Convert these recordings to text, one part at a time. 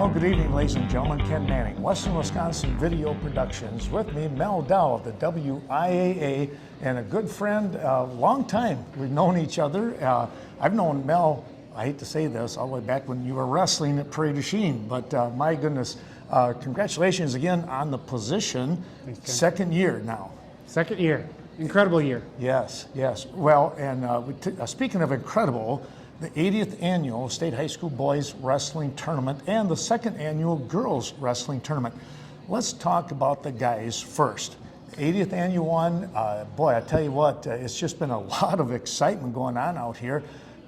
Well, good evening, ladies and gentlemen. Ken Manning, Western Wisconsin Video Productions. With me, Mel Dow of the WIAA, and a good friend, long time. We've known each other. I've known Mel, I hate to say this, all the way back when you were wrestling at Prairie du Chien, but my goodness, congratulations again on the position. Thanks, Second year now. Second year. Incredible year. Yes, yes. Well, and speaking of incredible, the 80th annual State High School Boys Wrestling Tournament and the second annual Girls Wrestling Tournament. Let's talk about the guys first. 80th annual one, boy, I tell you what, it's just been a lot of excitement going on out here.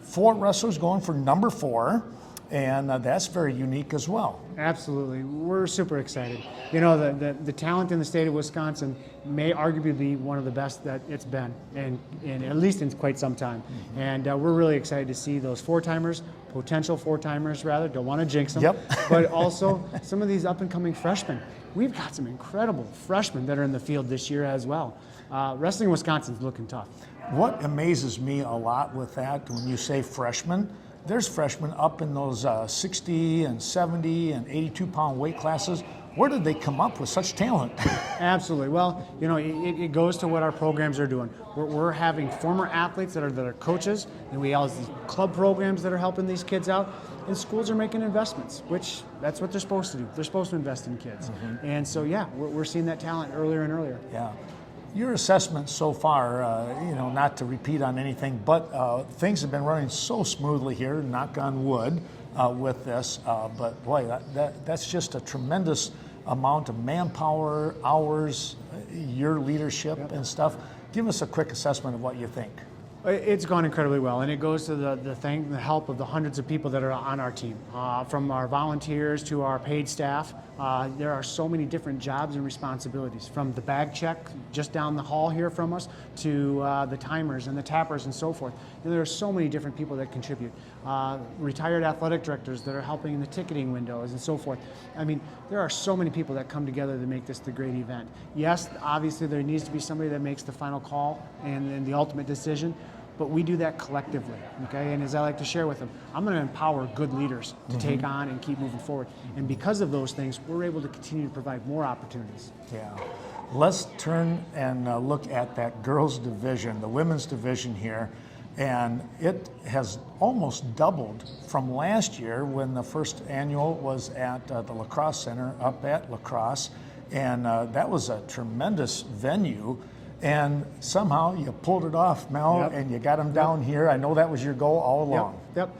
4 wrestlers going for number 4, and that's very unique as well. Absolutely. We're super excited. You know, the talent in the state of Wisconsin may arguably be one of the best that it's been, and at least in quite some time. Mm-hmm. And we're really excited to see those potential four-timers rather, don't want to jinx them, yep. but also some of these up-and-coming freshmen. We've got some incredible freshmen that are in the field this year as well. Wrestling Wisconsin's looking tough. What amazes me a lot with that, when you say freshmen, there's freshmen up in those 60 and 70 and 82-pound weight classes. Where did they come up with such talent? Absolutely. Well, you know, it goes to what our programs are doing. We're having former athletes that are coaches, and we have these club programs that are helping these kids out, and schools are making investments, which that's what they're supposed to do. They're supposed to invest in kids. Mm-hmm. And so, yeah, we're seeing that talent earlier and earlier. Yeah. Your assessment so far, you know, not to repeat on anything, but things have been running so smoothly here, knock on wood, with this. But boy, that's just a tremendous amount of manpower, hours, your leadership and stuff. Give us a quick assessment of what you think. It's gone incredibly well, and it goes to the help of the hundreds of people that are on our team, from our volunteers to our paid staff. There are so many different jobs and responsibilities, from the bag check just down the hall here from us to the timers and the tappers and so forth. And there are so many different people that contribute. Retired athletic directors that are helping in the ticketing windows and so forth. I mean, there are so many people that come together to make this the great event. Yes, obviously there needs to be somebody that makes the final call and the ultimate decision, but we do that collectively, okay? And as I like to share with them, I'm going to empower good leaders to take on and keep moving forward. And because of those things, we're able to continue to provide more opportunities. Yeah. Let's turn and look at that girls division, the women's division here. And it has almost doubled from last year when the first annual was at the Lacrosse Center up at Lacrosse. And that was a tremendous venue. And somehow you pulled it off, Mel, yep. and you got them down here. I know that was your goal all along. Yep.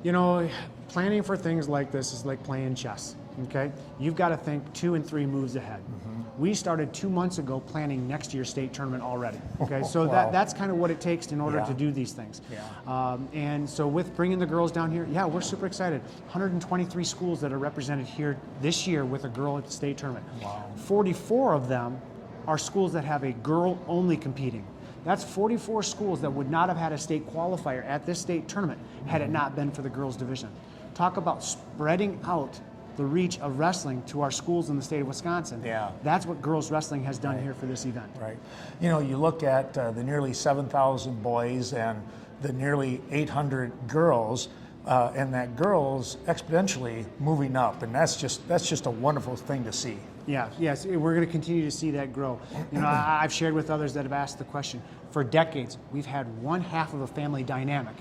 You know, planning for things like this is like playing chess, okay? You've got to think 2 and 3 moves ahead. Mm-hmm. We started 2 months ago planning next year's state tournament already, okay? So wow. that's kind of what it takes in order to do these things. Yeah. And so with bringing the girls down here, yeah, we're super excited. 123 schools that are represented here this year with a girl at the state tournament. Wow. 44 of them are schools that have a girl only competing. That's 44 schools that would not have had a state qualifier at this state tournament had it not been for the girls division. Talk about spreading out the reach of wrestling to our schools in the state of Wisconsin. Yeah. That's what girls wrestling has done here for this event. Right. You know, you look at the nearly 7,000 boys and the nearly 800 girls, and that girls exponentially moving up, and that's just a wonderful thing to see. Yeah, yes, we're going to continue to see that grow. You know, I've shared with others that have asked the question. For decades, we've had one half of a family dynamic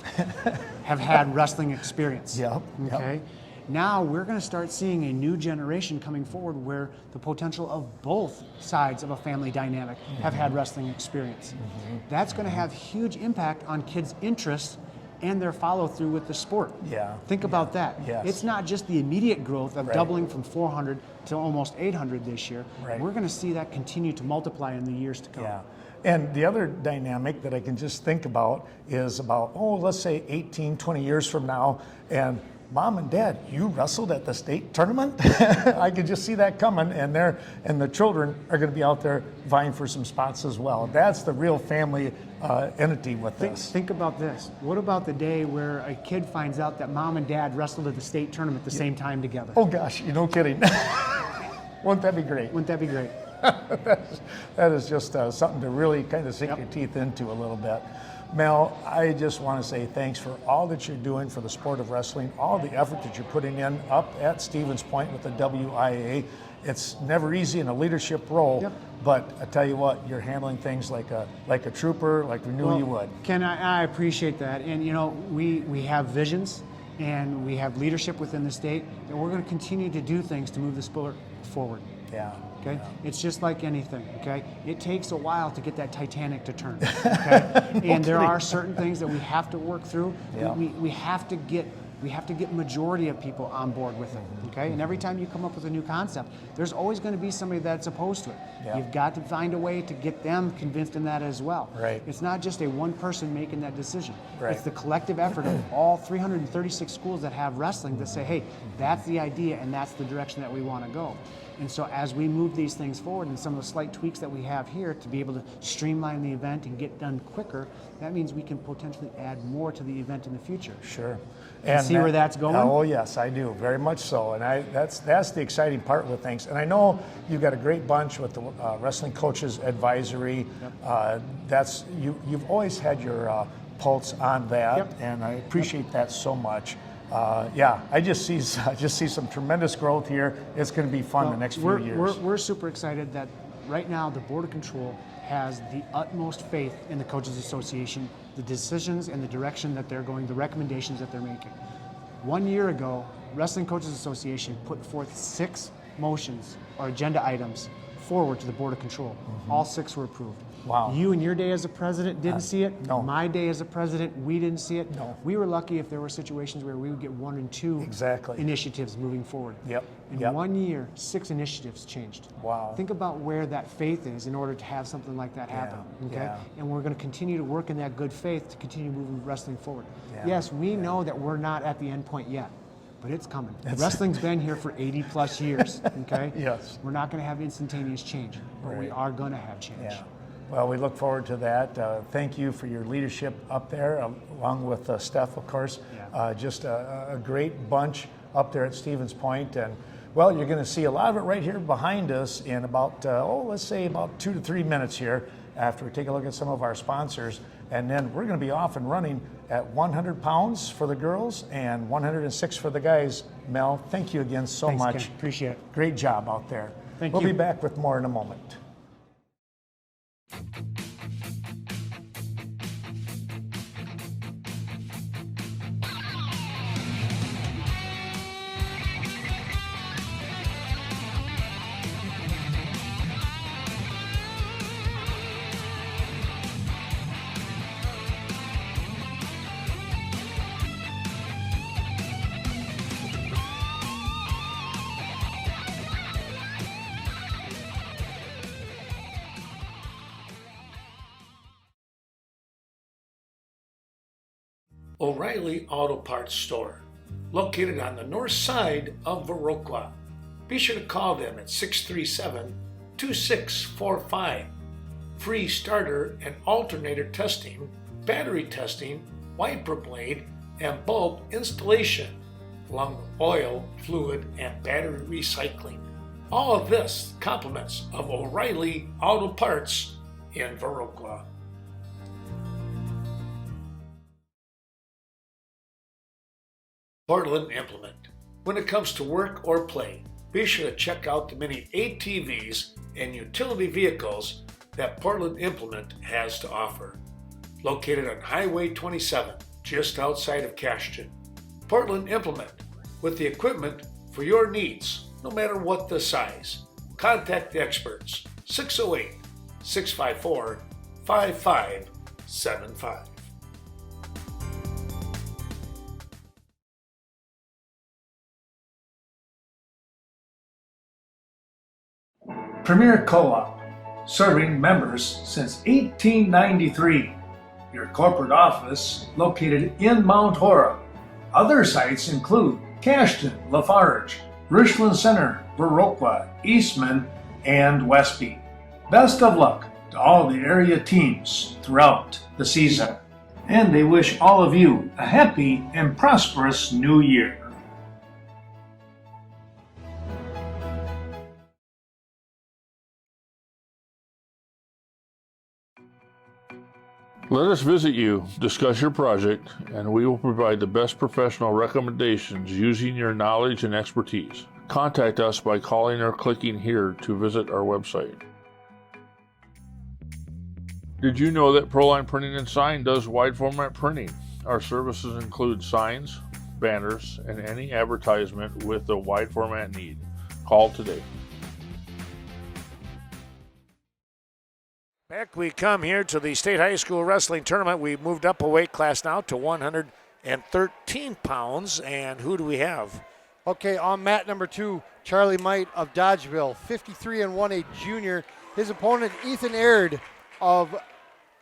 have had wrestling experience. Yep. Okay. Now we're going to start seeing a new generation coming forward where the potential of both sides of a family dynamic have had wrestling experience. Mm-hmm. That's going to have huge impact on kids' interests and their follow-through with the sport. Yeah. Think about that. Yes. It's not just the immediate growth of doubling from 400 to almost 800 this year. Right. We're going to see that continue to multiply in the years to come. Yeah. And the other dynamic that I can just think about is about, let's say 18, 20 years from now, and Mom and Dad, you wrestled at the state tournament? I could just see that coming, and the children are going to be out there vying for some spots as well. That's the real family entity with this. Think about this. What about the day where a kid finds out that Mom and Dad wrestled at the state tournament at the same time together? Oh gosh, you're no kidding. Wouldn't that be great? Wouldn't that be great? That is just something to really kind of sink your teeth into a little bit. Mel, I just want to say thanks for all that you're doing for the sport of wrestling, all the effort that you're putting in up at Stevens Point with the WIAA. It's never easy in a leadership role, Yep. but I tell you what, you're handling things like a trooper, like we knew you would. Ken, I appreciate that. And we have visions and we have leadership within the state, and we're going to continue to do things to move the sport forward. Yeah. Okay, it's just like anything. Okay, it takes a while to get that Titanic to turn. Okay, and there are certain things that we have to work through. Yeah. We have to get majority of people on board with it. Okay, and every time you come up with a new concept, there's always going to be somebody that's opposed to it. Yeah. You've got to find a way to get them convinced in that as well. Right. It's not just a one person making that decision. Right. It's the collective effort of all 336 schools that have wrestling that say, hey, that's the idea and that's the direction that we want to go. And so as we move these things forward and some of the slight tweaks that we have here to be able to streamline the event and get done quicker, that means we can potentially add more to the event in the future. Sure. And see where that's going? Oh yes, I do, very much so. And that's the exciting part with things. And I know you've got a great bunch with the Wrestling Coaches Advisory. Yep. You've always had your pulse on that, Yep. and I appreciate that so much. I just see some tremendous growth here. It's going to be fun the next few years. We're super excited that right now the Board of Control has the utmost faith in the Coaches Association, the decisions and the direction that they're going, the recommendations that they're making. 1 year ago, Wrestling Coaches Association put forth 6 motions or agenda items forward to the Board of Control. All 6 were approved. Wow. You and your day as a president didn't see it. No. My day as a president, we didn't see it. No. We were lucky if there were situations where we would get 1 and 2 Exactly. initiatives moving forward. Yep. In Yep. 1 year, 6 initiatives changed. Wow. Think about where that faith is in order to have something like that happen. Okay. yeah. And we're going to continue to work in that good faith to continue moving wrestling forward. Yeah, Yes, we know that we're not at the end point yet, but it's coming. Wrestling's been here for 80 plus years. Okay. Yes. We're not going to have instantaneous change, but we Right. are going to have change. Yeah. Well, we look forward to that. Thank you for your leadership up there, along with Steph, of course. Yeah. Just a great bunch up there at Stevens Point. And, well, you're going to see a lot of it right here behind us in about, let's say about 2 to 3 minutes here after we take a look at some of our sponsors. And then we're going to be off and running at 100 pounds for the girls and 106 for the guys. Mel, thank you again so Thanks, much. Ken. Appreciate it. Great job out there. Thank We'll you. be back with more in a moment. O'Reilly Auto Parts Store, located on the north side of Viroqua. Be sure to call them at 637-2645. Free starter and alternator testing, battery testing, wiper blade, and bulb installation, along with oil, fluid, and battery recycling. All of this compliments of O'Reilly Auto Parts in Viroqua. Portland Implement. When it comes to work or play, be sure to check out the many ATVs and utility vehicles that Portland Implement has to offer. Located on Highway 27, just outside of Cashton. Portland Implement, with the equipment for your needs, no matter what the size. Contact the experts, 608-654-5575. Premier Co-op, serving members since 1893. Your corporate office located in Mount Horeb. Other sites include Cashton, Lafarge, Richland Center, Viroqua, Eastman, and Westby. Best of luck to all the area teams throughout the season. And they wish all of you a happy and prosperous new year. Let us visit you, discuss your project, and we will provide the best professional recommendations using your knowledge and expertise. Contact us by calling or clicking here to visit our website. Did you know that Proline Printing and Sign does wide format printing? Our services include signs, banners, and any advertisement with a wide format need. Call today. Back we come here to the State High School Wrestling Tournament. We moved up a weight class now to 113 pounds. And who do we have? Okay, on mat number 2, Charlie Might of Dodgeville, 53-1, a junior. His opponent, Ethan Aird of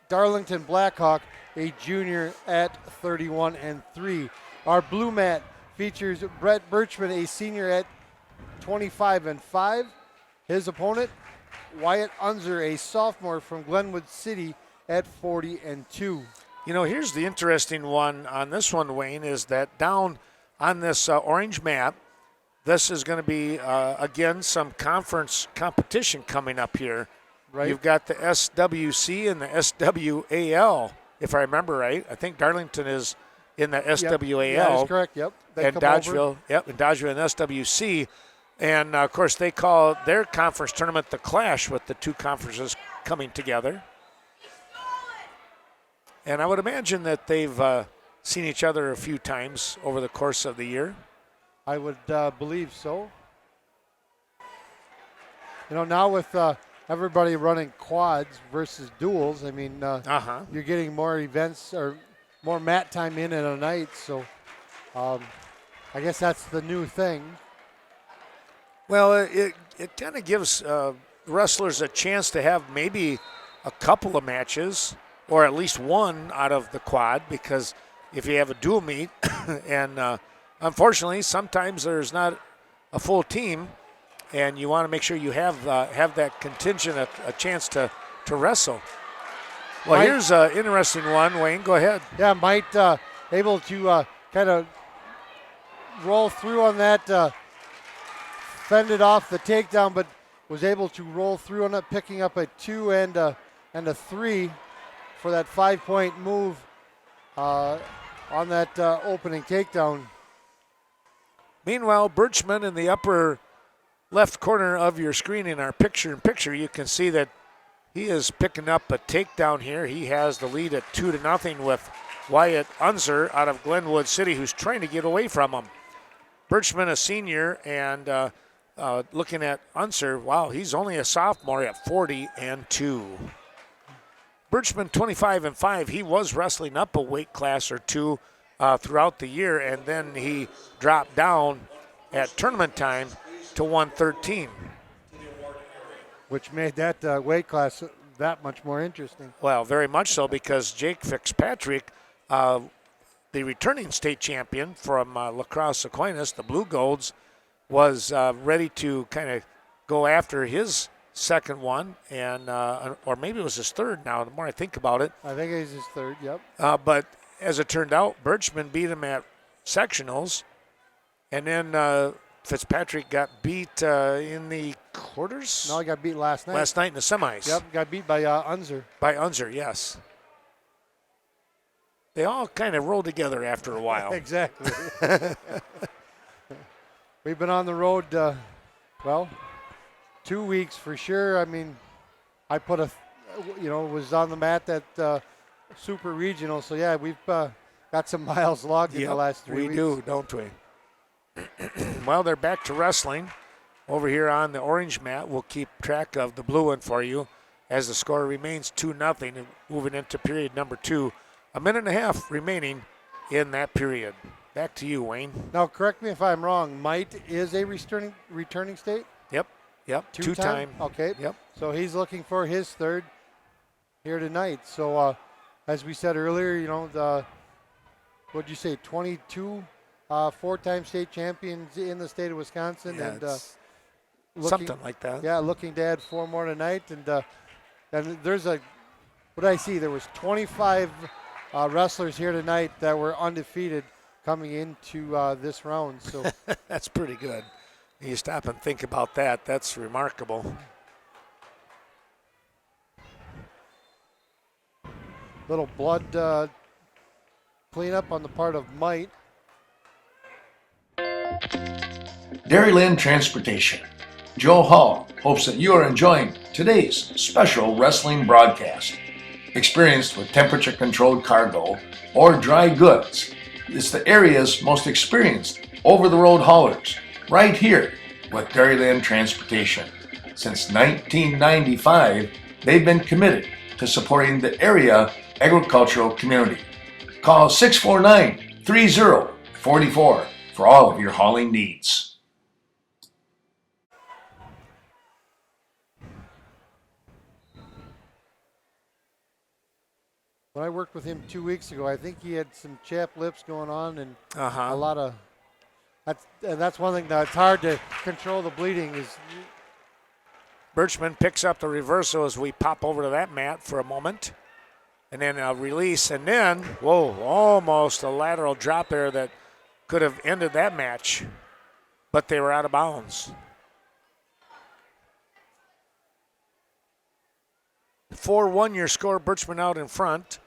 Darlington Blackhawk, a junior at 31-3. Our blue mat features Brett Birchman, a senior at 25-5. His opponent, Wyatt Unser, a sophomore from Glenwood City, at 40-2. You know, here's the interesting one on this one, Wayne, is that down on this orange map, this is going to be, again, some conference competition coming up here. Right. You've got the SWC and the SWAL, if I remember right. I think Darlington is in the SWAL. Yep. That is correct, yep. They And come over. Dodgeville, and Dodgeville and SWC. And, of course, they call their conference tournament the Clash, with the two conferences coming together. And I would imagine that they've seen each other a few times over the course of the year. I would believe so. You know, now with everybody running quads versus duels, I mean, you're getting more events or more mat time in a night. So I guess that's the new thing. Well, it kind of gives wrestlers a chance to have maybe a couple of matches, or at least one out of the quad, because if you have a dual meet, and unfortunately sometimes there's not a full team, and you want to make sure you have that contingent a chance to wrestle. Well, here's an interesting one, Wayne. Go ahead. Yeah, Might able to kind of roll through on that, fended off the takedown, but was able to roll through on it, picking up a 2 and a 3 for that 5-point move on that opening takedown. Meanwhile, Birchman in the upper left corner of your screen in our picture-in-picture, you can see that he is picking up a takedown here. He has the lead at 2-0 with Wyatt Unser out of Glenwood City, who's trying to get away from him. Birchman, a senior, and looking at Unser, wow, he's only a sophomore at 40-2. Birchman, 25-5. He was wrestling up a weight class or two throughout the year, and then he dropped down at tournament time to 113. Which made that weight class that much more interesting. Well, very much so, because Jake Fitzpatrick, the returning state champion from La Crosse Aquinas, the Blue Golds, was ready to kind of go after his second one, and or maybe it was his third now, the more I think about it. I think it was his third, yep. But as it turned out, Birchman beat him at sectionals, and then Fitzpatrick got beat in the quarters? No, he got beat last night. Last night in the semis. Yep, got beat by Unser. By Unser, yes. They all kind of roll together after a while. Exactly. We've been on the road, 2 weeks for sure. I mean, I was on the mat at Super Regional. So, yeah, we've got some miles logged in the last 3 weeks. We do, don't we? Well, they're back to wrestling over here on the orange mat. We'll keep track of the blue one for you as the score remains 2-0 and moving into period number 2. A minute and a half remaining in that period. Back to you, Wayne. Now, correct me if I'm wrong. Might is a returning state? Yep. Two-time. Okay. Yep. So he's looking for his third here tonight. So, as we said earlier, what'd you say, 22 four-time state champions in the state of Wisconsin. Yeah, and something like that. Yeah, looking to add 4 more tonight. And there's what did I see? There was 25 wrestlers here tonight that were undefeated coming into this round. So that's pretty good. You stop and think about that. That's remarkable. Little blood cleanup on the part of Might. Dairyland Transportation. Joe Hall hopes that you are enjoying today's special wrestling broadcast. Experienced with temperature-controlled cargo or dry goods, it's the area's most experienced over-the-road haulers, right here with Dairyland Transportation. Since 1995, they've been committed to supporting the area agricultural community. Call 649-3044 for all of your hauling needs. When I worked with him 2 weeks ago, I think he had some chapped lips going on and Uh-huh. a lot of. That's one thing that's hard to control the bleeding is. Birchman picks up the reversal as we pop over to that mat for a moment. And then a release. And then, whoa, almost a lateral drop there that could have ended that match. But they were out of bounds. 4-1 your score, Birchman out in front.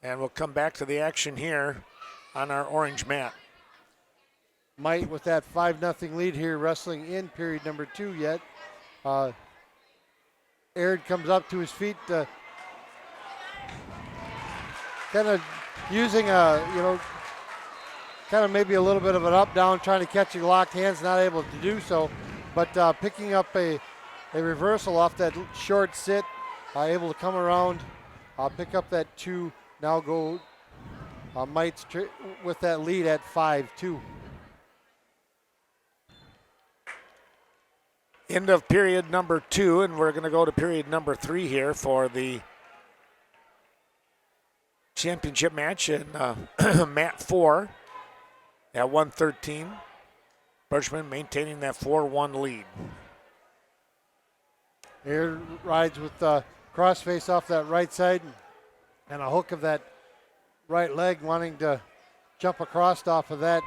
And we'll come back to the action here on our orange mat. Might with that 5-0 lead here, wrestling in period number 2 yet. Aird comes up to his feet, kind of using kind of maybe a little bit of an up-down, trying to catch your locked hands, not able to do so, but picking up a reversal off that short sit, able to come around, pick up that 2, now go Might's with that lead at 5-2. End of period number 2, and we're going to go to period number 3 here for the championship match in mat 4 at 113. Birchman maintaining that 4-1 lead. Aird rides with crossface off that right side and a hook of that right leg, wanting to jump across off of that.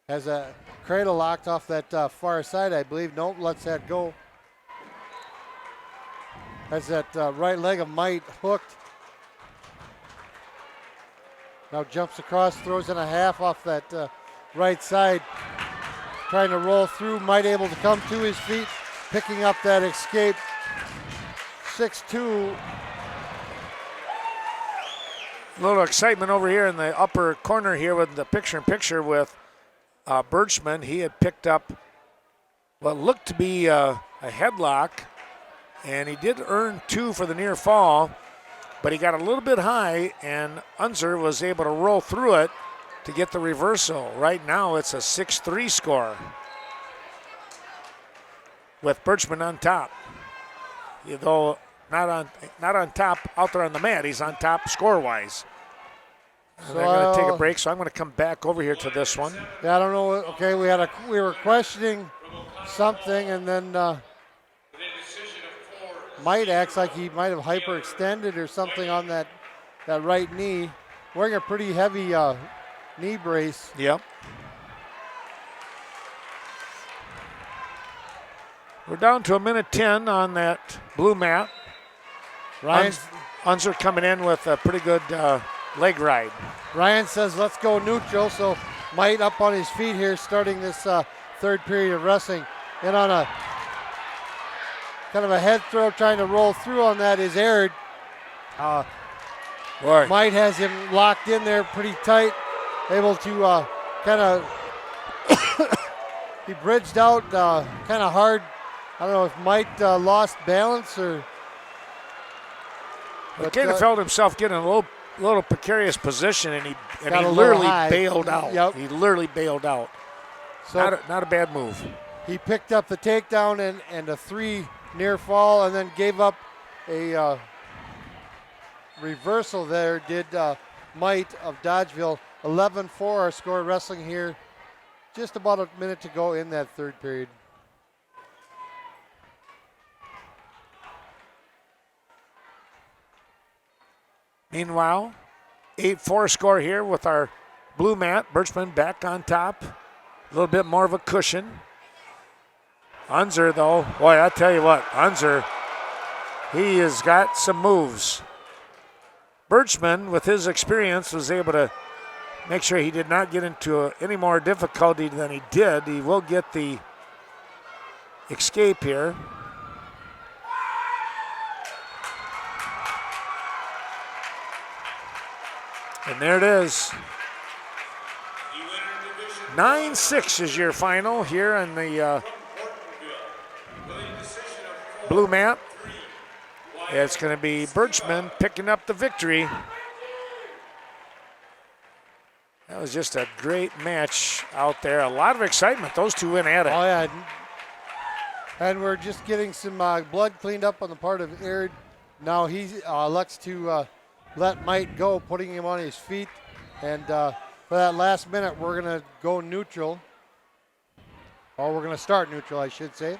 Has a cradle locked off that far side, I believe. Nope, lets that go. Has that right leg of Might hooked. Now jumps across, throws in a half off that right side. Trying to roll through, Might able to come to his feet, picking up that escape. 6-2. A little excitement over here in the upper corner here with the picture-in-picture with Birchman. He had picked up what looked to be a headlock, and he did earn 2 for the near fall, but he got a little bit high, and Unser was able to roll through it to get the reversal. Right now it's a 6-3 score with Birchman on top. Though not on top out there on the mat, he's on top score-wise. So they're going to take a break, so I'm going to come back over here to this one. Yeah, I don't know. Okay, we were questioning something, and then Might acts like he might have hyperextended or something on that right knee. Wearing a pretty heavy knee brace. Yep. We're down to 1:10 on that blue mat. Unser coming in with a pretty good leg ride. Ryan says, let's go neutral. So Might up on his feet here, starting this third period of wrestling. And on a kind of a head throw, trying to roll through on that is Aird. Might has him locked in there pretty tight, able to kind of, he bridged out kind of hard. I don't know if Might lost balance or. He kind of felt himself getting a little precarious position, and he literally bailed out. Yep. He literally bailed out. So not a bad move. He picked up the takedown and a 3 near fall, and then gave up a reversal there. Did Might of Dodgeville. 11-4 our score wrestling here. Just about a minute to go in that third period. Meanwhile, 8-4 score here with our blue mat. Birchman back on top. A little bit more of a cushion. Unser, though, boy, I tell you what, Unser, he has got some moves. Birchman, with his experience, was able to make sure he did not get into any more difficulty than he did. He will get the escape here. And there it is. 9-6 is your final here in the blue mat. It's going to be Birchman picking up the victory. That was just a great match out there. A lot of excitement. Those two went at it. Oh, yeah. And we're just getting some blood cleaned up on the part of Aird. Now he elects to let Mite go, putting him on his feet. And for that last minute, we're going to go neutral. Or we're going to start neutral, I should say.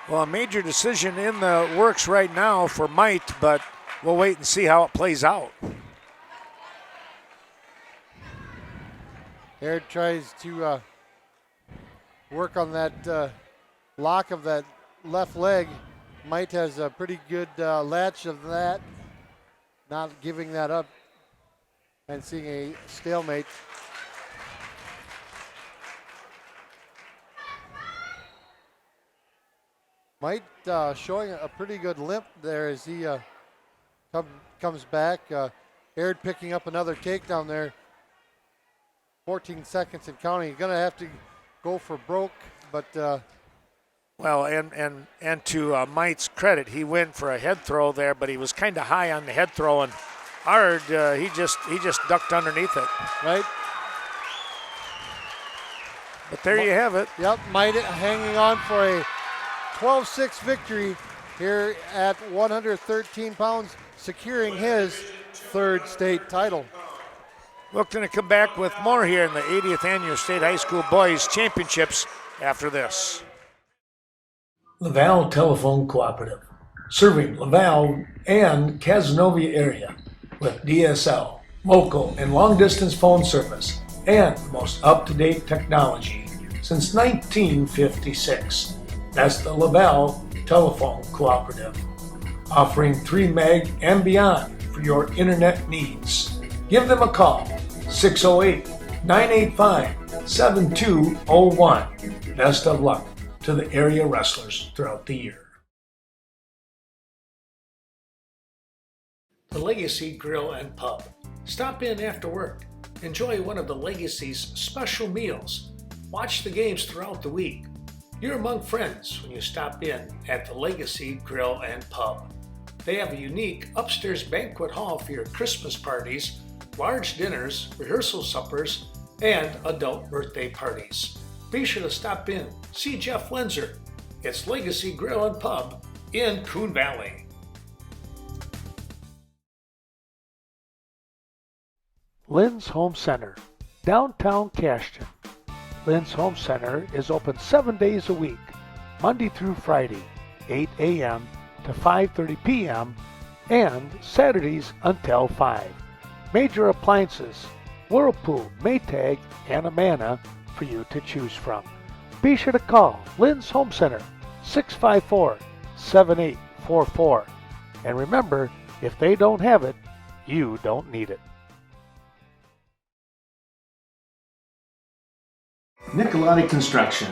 Well, a major decision in the works right now for Mite, but we'll wait and see how it plays out. Aird tries to work on that lock of that left leg. Mite has a pretty good latch of that, not giving that up and seeing a stalemate. Mite showing a pretty good limp there as he comes back. Aird picking up another takedown there. 14 seconds and counting. He's going to have to go for broke, but well, and to Mite's credit, he went for a head throw there, but he was kind of high on the head throw, and Ard he just ducked underneath it. Right. But there you have it. Yep, Mite hanging on for a 12-6 victory here at 113 pounds, securing his third state title. We're going to come back with more here in the 80th Annual State High School Boys Championships after this. Laval Telephone Cooperative, serving Laval and Cazenovia area with DSL, local and long-distance phone service, and the most up-to-date technology since 1956. That's the Laval Telephone Cooperative, offering 3 meg and beyond for your internet needs. Give them a call, 608-985-7201. Best of luck to the area wrestlers throughout the year. The Legacy Grill and Pub. Stop in after work. Enjoy one of the Legacy's special meals. Watch the games throughout the week. You're among friends when you stop in at the Legacy Grill and Pub. They have a unique upstairs banquet hall for your Christmas parties, large dinners, rehearsal suppers, and adult birthday parties. Be sure to stop in, see Jeff Lenzer. It's Legacy Grill and Pub in Coon Valley. Lynn's Home Center, downtown Cashton. Lynn's Home Center is open 7 days a week, Monday through Friday, 8 a.m. to 5:30 p.m., and Saturdays until 5. Major appliances, Whirlpool, Maytag, and Amana for you to choose from. Be sure to call Lynn's Home Center, 654-7844. And remember, if they don't have it, you don't need it. Nicolati Construction.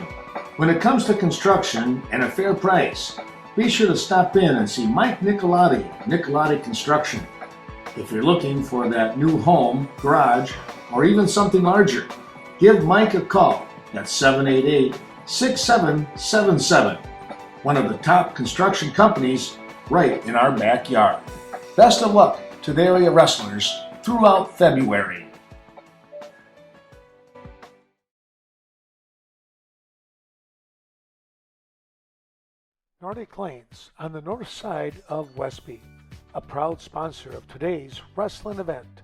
When it comes to construction and a fair price, be sure to stop in and see Mike Nicolati, Nicolati Construction. If you're looking for that new home, garage, or even something larger, give Mike a call at 788-6777. One of the top construction companies right in our backyard. Best of luck to the area wrestlers throughout February. Nordic Lanes on the north side of Westby, a proud sponsor of today's wrestling event.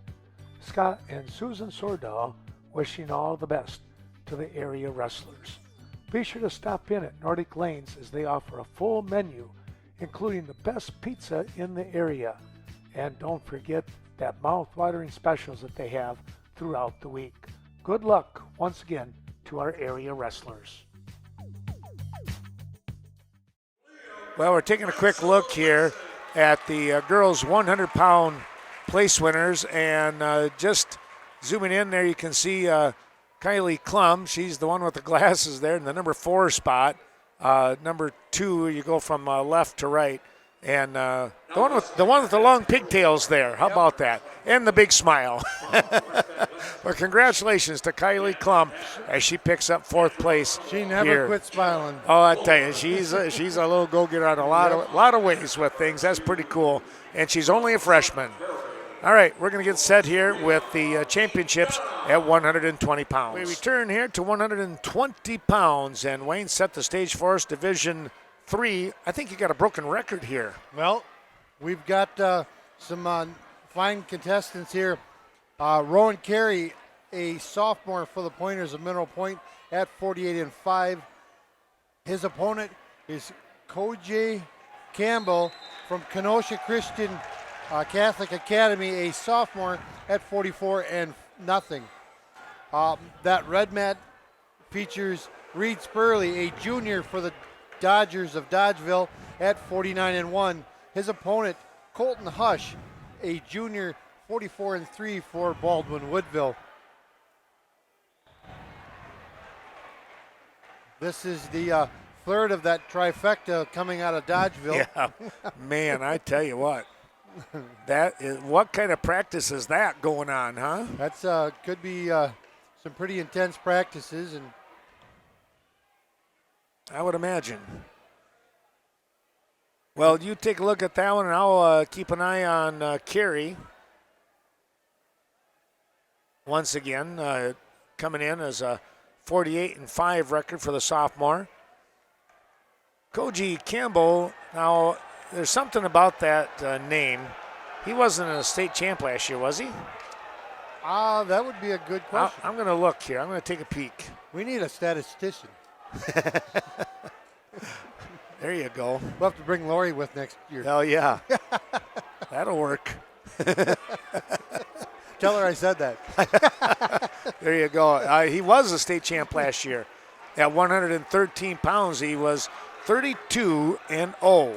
Scott and Susan Sordahl wishing all the best to the area wrestlers. Be sure to stop in at Nordic Lanes as they offer a full menu, including the best pizza in the area. And don't forget that mouth-watering specials that they have throughout the week. Good luck once again to our area wrestlers. Well, we're taking a quick look here at the girls' 100-pound place winners, and just zooming in there, you can see Kylie Klum. She's the one with the glasses there in the number 4 spot. Number 2, you go from left to right, and the one with the long pigtails there. How about that? And the big smile. Well, congratulations to Kylie Klum as she picks up 4th place. She never here. quit smiling. Oh, I tell you, she's a little go-getter on a lot of ways with things. That's pretty cool, and she's only a freshman. All right, we're going to get set here with the championships at 120 pounds. We return here to 120 pounds, and Wayne set the stage for us, Division 3. I think you got a broken record here. Well, we've got some fine contestants here. Rowan Carey, a sophomore for the Pointers of Mineral Point at 48-5. His opponent is Koji Campbell from Kenosha Christian Catholic Academy, a sophomore at 44-0. That red mat features Reed Spurley, a junior for the Dodgers of Dodgeville at 49-1. His opponent, Colton Hush, a junior, 44-3 for Baldwin Woodville. This is the third of that trifecta coming out of Dodgeville. Yeah, man, I tell you what. What kind of practice is that going on, huh? That's could be some pretty intense practices, and I would imagine. Well, you take a look at that one, and I'll keep an eye on Carey. Once again, coming in as a 48-5 record for the sophomore. Koji Campbell, now there's something about that name. He wasn't a state champ last year, was he? That would be a good question. I'm going to look here. I'm going to take a peek. We need a statistician. There you go. We'll have to bring Lori with next year. Hell yeah. That'll work. Tell her I said that. There you go. He was a state champ last year. At 113 pounds, he was 32-0.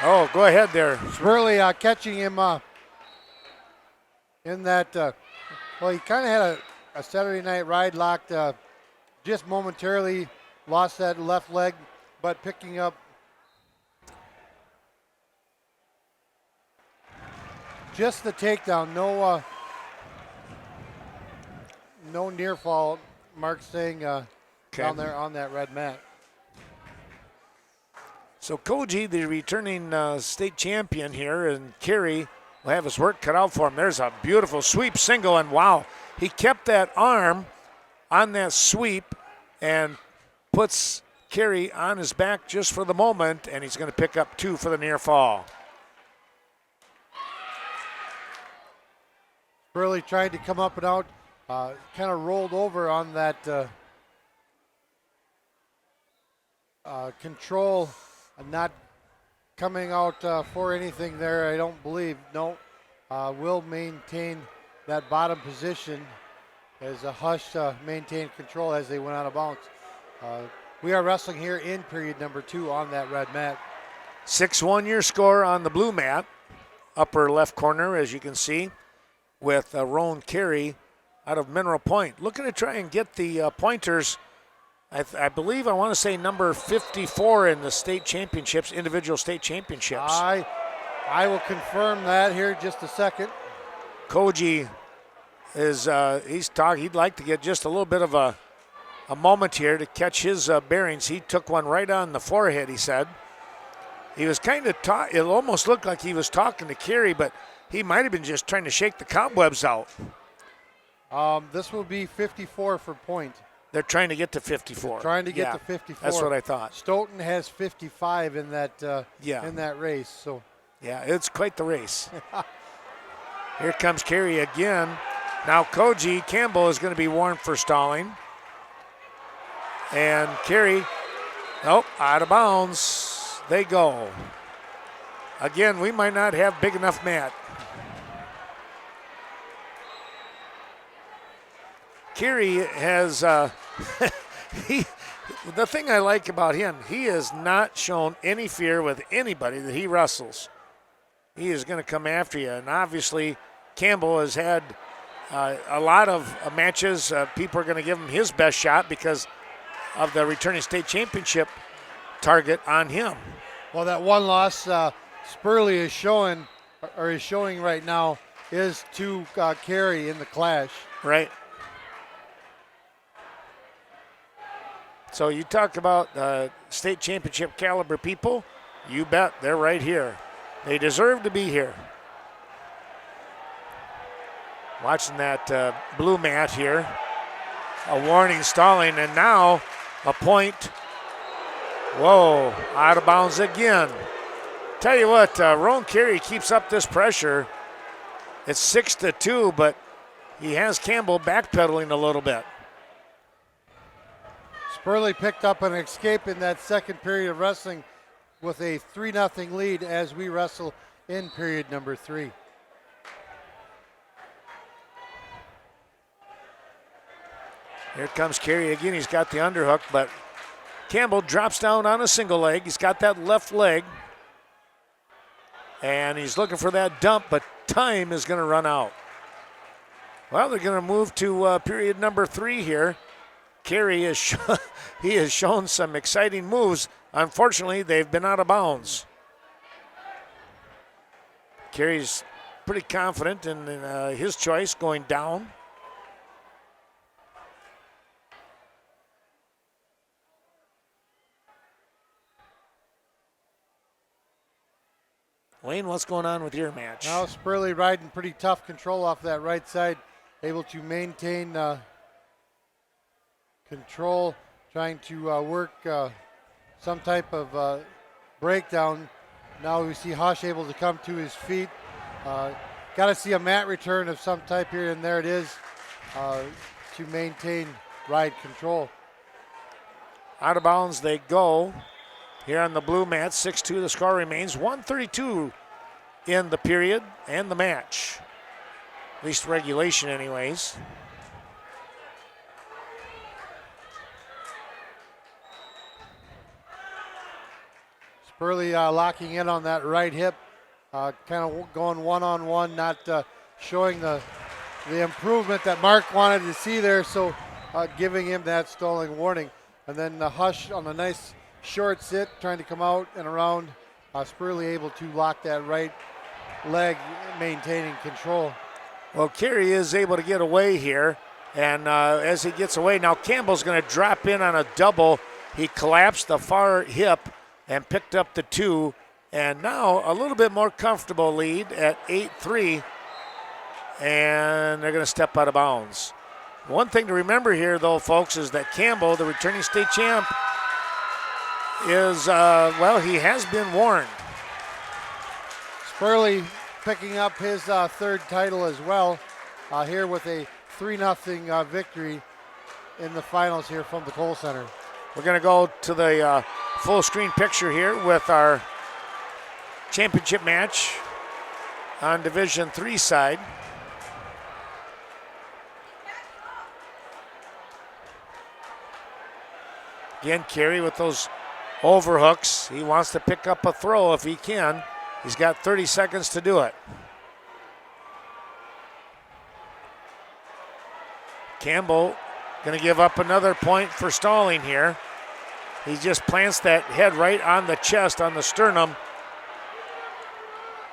Oh, go ahead there. Spurley catching him in that, well, he kind of had a Saturday night ride locked, just momentarily lost that left leg, but picking up just the takedown. No near fall, Mark saying down there on that red mat. So Koji, the returning state champion here, and Carey will have his work cut out for him. There's a beautiful sweep single, and wow, he kept that arm on that sweep and puts Carey on his back just for the moment, and he's going to pick up 2 for the near fall. Burley tried to come up and out, kind of rolled over on that control, not coming out for anything there, I don't believe. No, will maintain that bottom position as a Hush maintained control as they went out of bounds. We are wrestling here in period number 2 on that red mat. 6-1 your score on the blue mat, upper left corner, as you can see, with Roan Carey out of Mineral Point. Looking to try and get the Pointers, I believe, I want to say number 54 in the state championships, individual state championships. I will confirm that here in just a second. Koji is, he'd like to get just a little bit of a moment here to catch his bearings. He took one right on the forehead, he said. He was kind of, it almost looked like he was talking to Carey, but he might have been just trying to shake the cobwebs out. This will be 54 for Point. They're trying to get to 54. Trying to get to 54. That's what I thought. Stoughton has 55 in that in that race. So yeah, it's quite the race. Here comes Carey again. Now Koji Campbell is going to be warned for stalling. And Carey, nope, out of bounds. They go. Again, we might not have big enough mat. Carey has, the thing I like about him, he has not shown any fear with anybody that he wrestles. He is going to come after you. And obviously, Campbell has had a lot of matches. People are going to give him his best shot because of the returning state championship target on him. Well, that one loss Spurley is showing right now is to Carey in the clash. Right. So you talk about state championship caliber people, you bet they're right here. They deserve to be here. Watching that blue mat here. A warning stalling, and now a point. Whoa, out of bounds again. Tell you what, Roan Carey keeps up this pressure. It's 6-2, but he has Campbell backpedaling a little bit. Spurley picked up an escape in that second period of wrestling with a 3-0 lead as we wrestle in period number 3. Here comes Carey again. He's got the underhook, but Campbell drops down on a single leg. He's got that left leg. And he's looking for that dump, but time is going to run out. Well, they're going to move to period number 3 here. Carey has shown some exciting moves. Unfortunately, they've been out of bounds. Carey's pretty confident in his choice going down. Wayne, what's going on with your match? Now Spurley riding pretty tough control off that right side, able to maintain control, trying to work some type of breakdown. Now we see Hush able to come to his feet. Got to see a mat return of some type here, and there it is to maintain ride control. Out of bounds they go. Here on the blue mat, 6-2, the score remains 132 in the period and the match. At least regulation anyways. Spurley locking in on that right hip, kind of going one-on-one, not showing the improvement that Mark wanted to see there, so giving him that stalling warning. And then Hush on a nice short sit, trying to come out and around. Spurley able to lock that right leg, maintaining control. Well, Carey is able to get away here, and as he gets away, now Campbell's going to drop in on a double. He collapsed the far hip and picked up the 2, and now a little bit more comfortable lead at 8-3, and they're going to step out of bounds. One thing to remember here, though, folks, is that Campbell, the returning state champ, is, he has been warned. Spurley picking up his third title as well, here with a 3-0 victory in the finals here from the Kohl Center. We're going to go to the full screen picture here with our championship match on Division 3 side. Again, Carey with those overhooks. He wants to pick up a throw if he can. He's got 30 seconds to do it. Campbell going to give up another point for stalling here. He just plants that head right on the chest, on the sternum.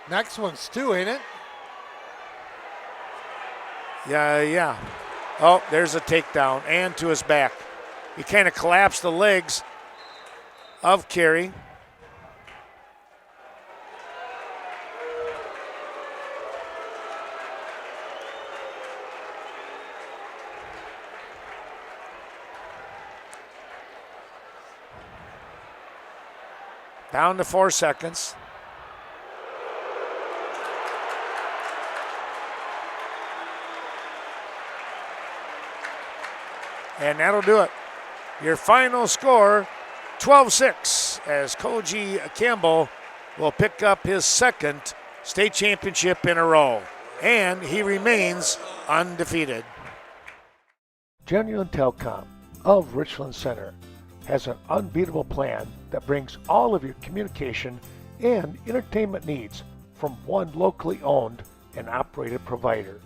Next one's 2, ain't it? Yeah. Oh, there's a takedown and to his back. He kind of collapsed the legs of Carey. Down to 4 seconds. And that'll do it. Your final score, 12-6, as Koji Campbell will pick up his second state championship in a row. And he remains undefeated. Genuine Telecom of Richland Center has an unbeatable plan that brings all of your communication and entertainment needs from one locally owned and operated provider.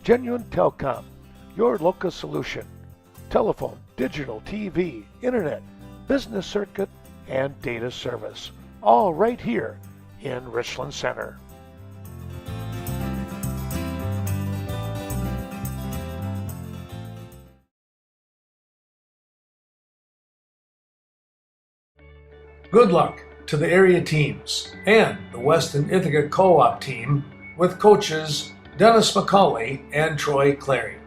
Genuine Telecom, your local solution. Telephone, digital, TV, internet, business circuit, and data service. All right here in Richland Center. Good luck to the area teams and the Weston Ithaca Co-op team with coaches Dennis McCauley and Troy Clary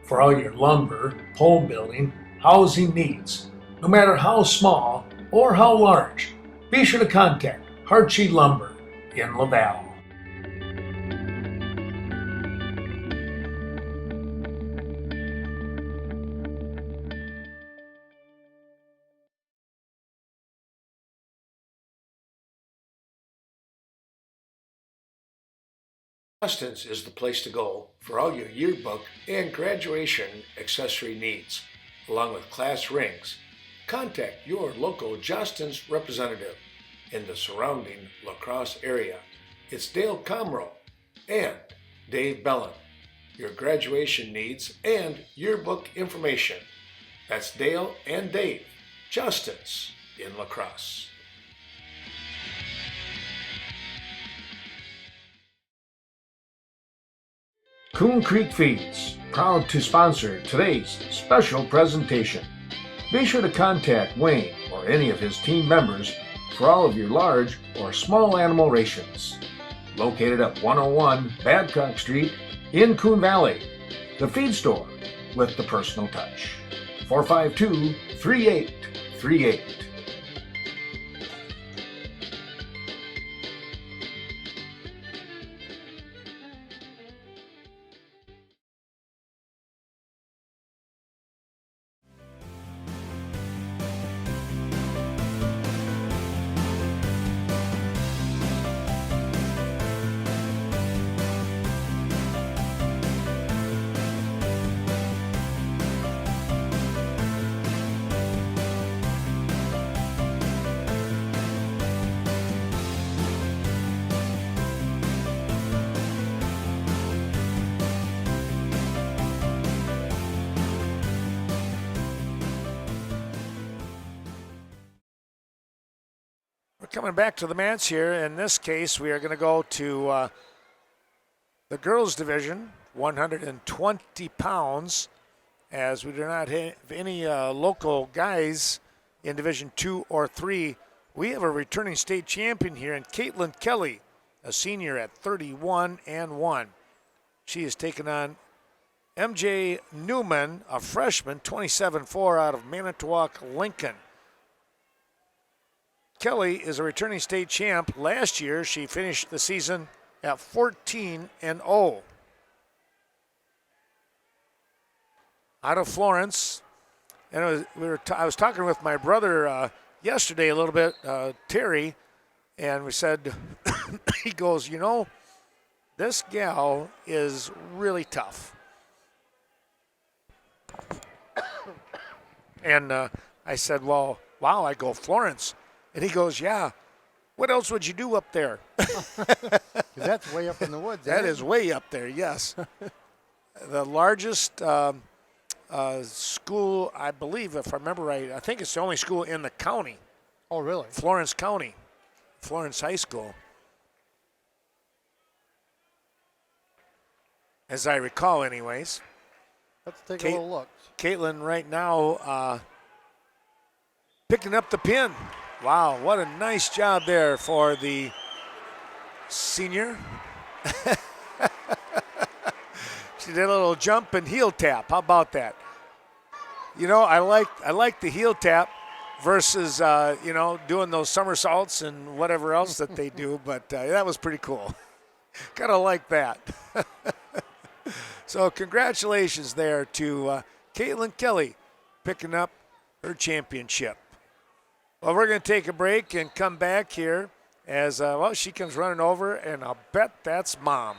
for all your lumber, pole building, housing needs, no matter how small or how large. Be sure to contact Hartsey Lumber in Laval. Justin's is the place to go for all your yearbook and graduation accessory needs, along with class rings. Contact your local Justin's representative in the surrounding La Crosse area. It's Dale Comro and Dave Bellin. Your graduation needs and yearbook information. That's Dale and Dave, Justin's in La Crosse. Coon Creek Feeds, proud to sponsor today's special presentation. Be sure to contact Wayne or any of his team members for all of your large or small animal rations. Located at 101 Babcock Street in Coon Valley, the feed store with the personal touch. 452-3838. Coming back to the mats here. In this case, we are going to go to the girls division, 120 pounds, as we do not have any local guys in Division 2 or 3. We have a returning state champion here in Caitlin Kelly, a senior at 31-1. She is taking on MJ Newman, a freshman, 27-4 out of Manitowoc, Lincoln. Kelly is a returning state champ. Last year, she finished the season at 14-0. Out of Florence, and I was talking with my brother yesterday a little bit, Terry, and we said, he goes, you know, this gal is really tough. And I said, well, wow, I go Florence. And he goes, yeah, what else would you do up there? 'Cause that's way up in the woods. That is way up there, yes. The largest school, I believe, if I remember right, I think it's the only school in the county. Oh, really? Florence County, Florence High School. As I recall, anyways. Let's take a little look. Caitlin right now picking up the pin. Wow, what a nice job there for the senior. She did a little jump and heel tap. How about that? You know, I like the heel tap versus doing those somersaults and whatever else that they do, but that was pretty cool. Kind of like that. So congratulations there to Caitlin Kelly picking up her championship. Well, we're going to take a break and come back here as, she comes running over, and I'll bet that's Mom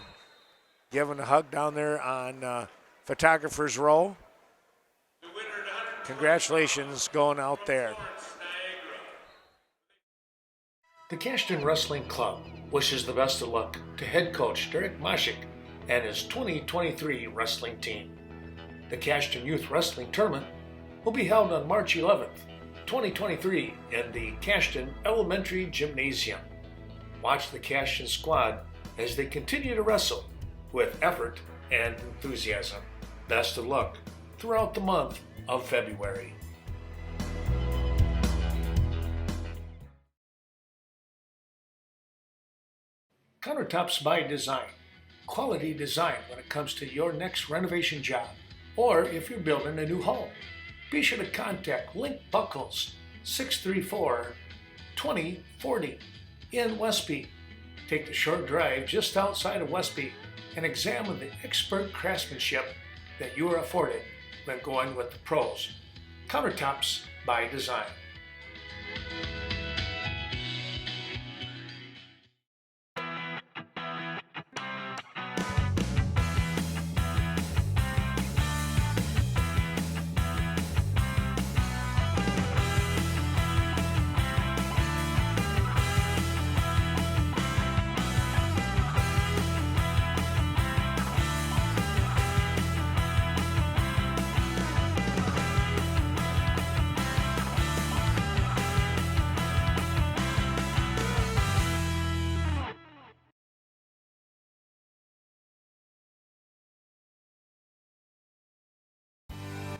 giving a hug down there on Photographer's Row. congratulations going out there. The Cashton Wrestling Club wishes the best of luck to head coach Derek Moshik and his 2023 wrestling team. The Cashton Youth Wrestling Tournament will be held on March 11th, 2023 in the Cashton Elementary Gymnasium. Watch the Cashton squad as they continue to wrestle with effort and enthusiasm. Best of luck throughout the month of February. Countertops by Design. Quality design when it comes to your next renovation job, or if you're building a new home. Be sure to contact Link Buckles 634-2040 in Westby. Take the short drive just outside of Westby and examine the expert craftsmanship that you are afforded when going with the pros. Countertops by Design.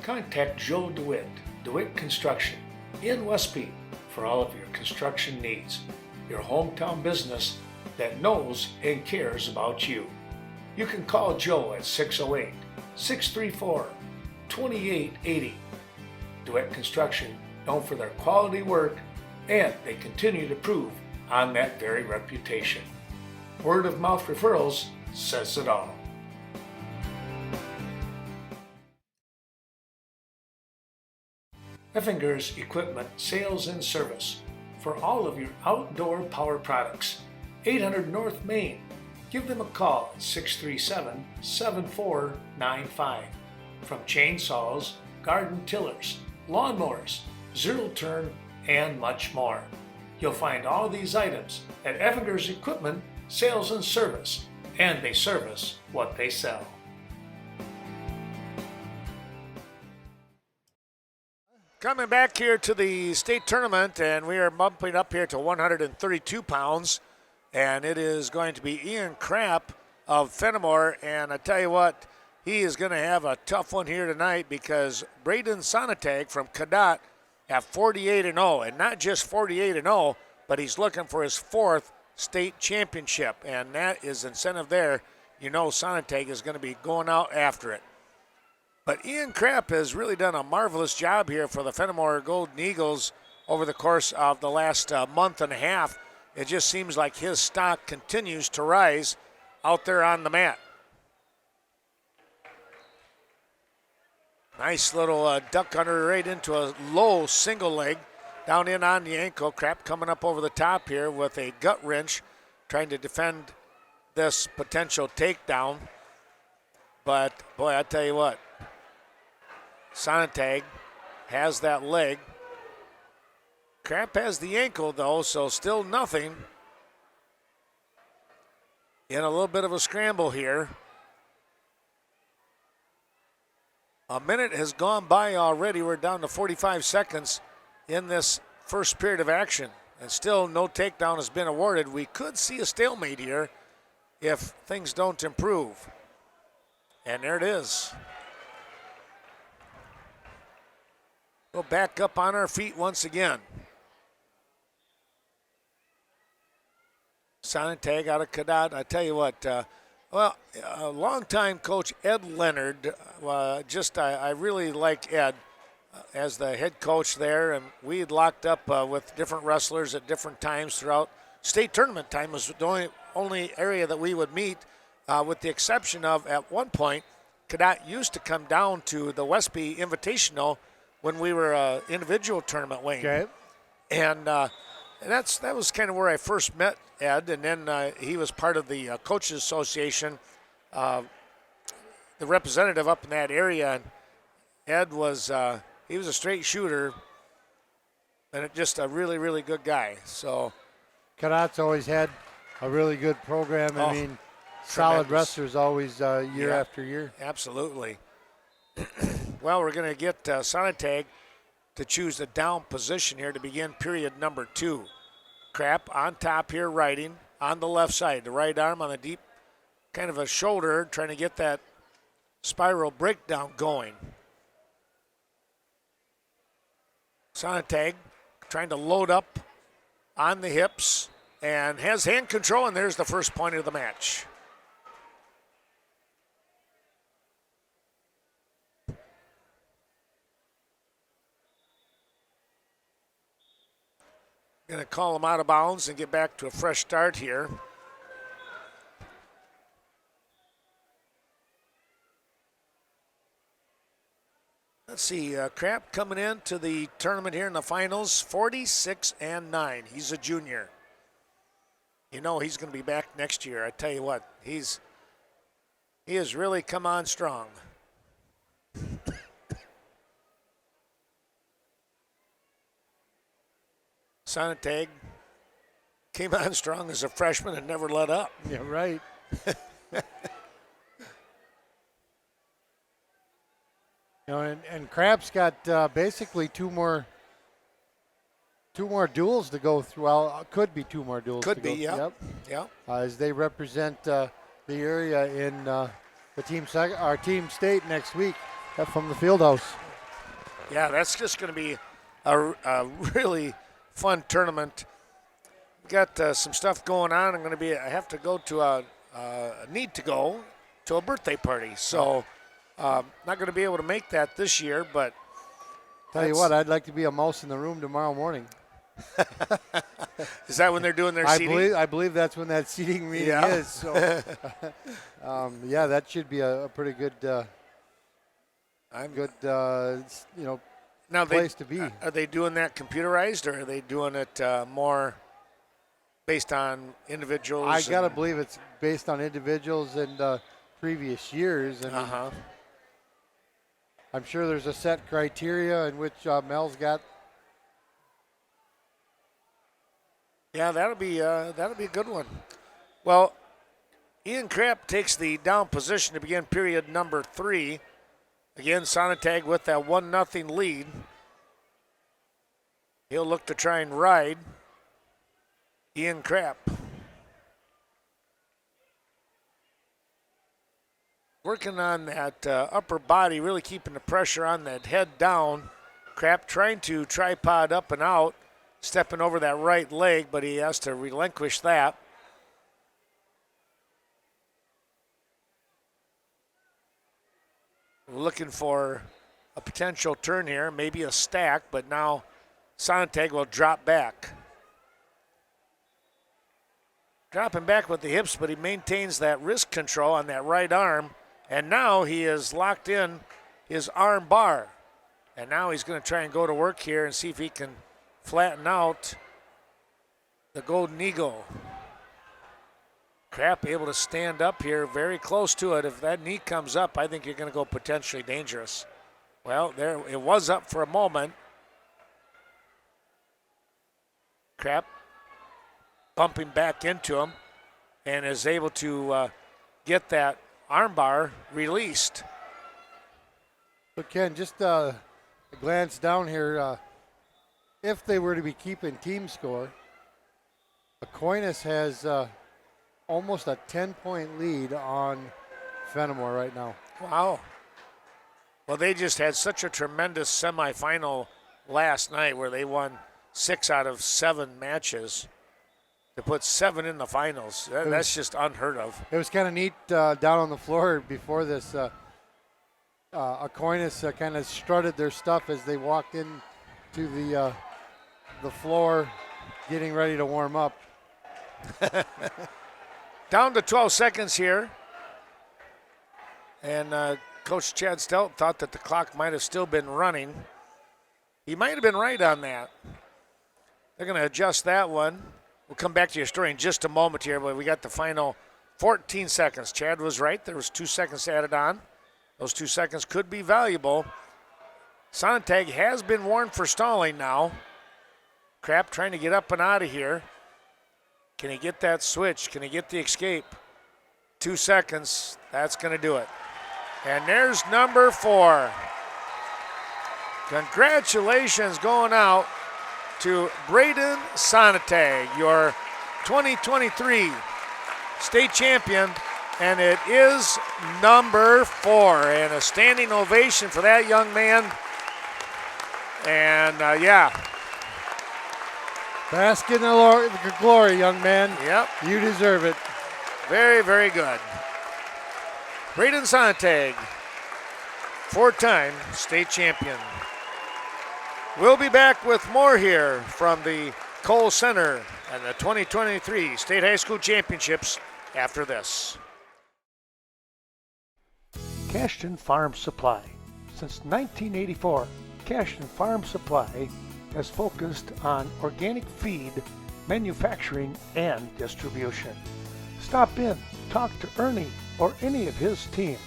Contact Joe DeWitt, DeWitt Construction, in Westby for all of your construction needs. Your hometown business that knows and cares about you. You can call Joe at 608-634-2880. DeWitt Construction, known for their quality work, and they continue to prove on that very reputation. Word of mouth referrals says it all. Effingers Equipment Sales and Service for all of your outdoor power products. 800 North Main. Give them a call at 637-7495. From chainsaws, garden tillers, lawnmowers, zero turn, and much more. You'll find all these items at Effingers Equipment Sales and Service, and they service what they sell. Coming back here to the state tournament, and we are bumping up here to 132 pounds, and it is going to be Ian Krapp of Fenimore, and I tell you what, he is going to have a tough one here tonight because Braden Sonatag from Cadott at 48-0, and not just 48-0, but he's looking for his fourth state championship, and that is incentive there. You know Sonatag is going to be going out after it. But Ian Krapp has really done a marvelous job here for the Fenimore Golden Eagles over the course of the last month and a half. It just seems like his stock continues to rise out there on the mat. Nice little duck under right into a low single leg down in on the ankle. Krapp coming up over the top here with a gut wrench, trying to defend this potential takedown. But boy, I tell you what, Sonatag has that leg. Krapp has the ankle though, so still nothing. In a little bit of a scramble here. A minute has gone by already. We're down to 45 seconds in this first period of action, and still no takedown has been awarded. We could see a stalemate here if things don't improve. And there it is. We'll back up on our feet once again. Sonatag out of Cadott. I tell you what, longtime coach Ed Leonard, I really like Ed as the head coach there, and we had locked up with different wrestlers at different times throughout state tournament time. Was the only area that we would meet, with the exception of at one point, Cadott used to come down to the Westby Invitational when we were individual tournament wing. Okay. And that was kind of where I first met Ed, and then he was part of the Coaches Association, the representative up in that area. And Ed was he was a straight shooter and just a really, really good guy. So Cadot's always had a really good program. I mean, solid tremendous. wrestlers always year Yeah. after year. Absolutely. Well, we're going to get Sonatag to choose the down position here to begin period number 2. Crap on top here, riding on the left side. The right arm on the deep kind of a shoulder, trying to get that spiral breakdown going. Sonatag trying to load up on the hips and has hand control, and there's the first point of the match. Going to call him out of bounds and get back to a fresh start here. Let's see, Krapp coming into the tournament here in the finals, 46-9. He's a junior. You know he's going to be back next year. I tell you what, he has really come on strong. Sonatag came on strong as a freshman and never let up. Yeah, right. You know, and Krapp's got basically two more duels to go through. Well, could be 2 more duels. Could to be, go yeah. Yep. Yeah. As they represent the area in our team state next week from the field house. Yeah, that's just going to be a really fun tournament. We got some stuff going on. I have to go to need to go to a birthday party. So not going to be able to make that this year, but Tell you what, I'd like to be a mouse in the room tomorrow morning. Is that when they're doing their seating? I believe that's when that seating meeting is. So, yeah, that should be a pretty good, Now place to be. Are they doing that computerized, or are they doing it more based on individuals? I got to believe it's based on individuals and previous years. And I'm sure there's a set criteria in which Mel's got. Yeah, that'll be a good one. Well, Ian Krapp takes the down position to begin period number 3. Again, Sonatag with that 1-0 lead. He'll look to try and ride Ian Krapp. Working on that upper body, really keeping the pressure on that head down. Krapp trying to tripod up and out, stepping over that right leg, but he has to relinquish that. We're looking for a potential turn here, maybe a stack, but now Sonatag will drop back. Dropping back with the hips, but he maintains that wrist control on that right arm. And now he is locked in his arm bar. And now he's going to try and go to work here and see if he can flatten out the Golden Eagle. Krapp able to stand up here very close to it. If that knee comes up, I think you're going to go potentially dangerous. Well, there it was up for a moment. Krapp bumping back into him and is able to get that armbar released. So Ken, just a glance down here. If they were to be keeping team score, Aquinas has almost a 10-point lead on Fenimore right now. Wow. Well, they just had such a tremendous semifinal last night where they won 6 out of 7 matches. To put 7 in the finals, that's just unheard of. It was kind of neat down on the floor before this. Aquinas kind of strutted their stuff as they walked in to the floor, getting ready to warm up. Down to 12 seconds here. And Coach Chad Stout thought that the clock might have still been running. He might have been right on that. They're going to adjust that one. We'll come back to your story in just a moment here, but we got the final 14 seconds. Chad was right. There was 2 seconds added on. Those 2 seconds could be valuable. Sontag has been warned for stalling now. Krapp trying to get up and out of here. Can he get that switch? Can he get the escape? 2 seconds. That's going to do it. And there's number 4. Congratulations going out to Braden Sontag, your 2023 state champion, and it is number 4. And a standing ovation for that young man. And yeah. Bask in the glory, young man. Yep. You deserve it. Very, very good. Braden Sontag, 4-time state champion. We'll be back with more here from the Kohl Center and the 2023 State High School Championships after this. Cashton Farm Supply. Since 1984, Cashton Farm Supply has focused on organic feed, manufacturing, and distribution. Stop in, talk to Ernie or any of his team,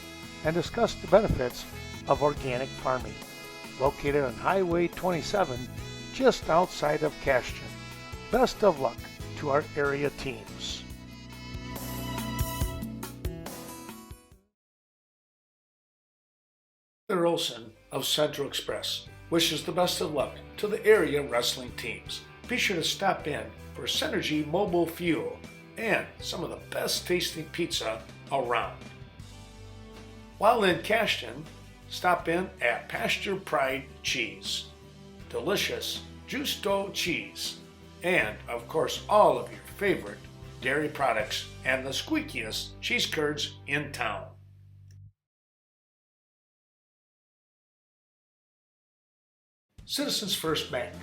and discuss the benefits of organic farming. Located on Highway 27, just outside of Cashton. Best of luck to our area teams. Heather Olson of Central Express wishes the best of luck to the area wrestling teams. Be sure to stop in for Synergy Mobile Fuel and some of the best tasting pizza around. While in Cashton, stop in at Pasture Pride Cheese. Delicious juice dough cheese. And, of course, all of your favorite dairy products and the squeakiest cheese curds in town. Citizens First Bank,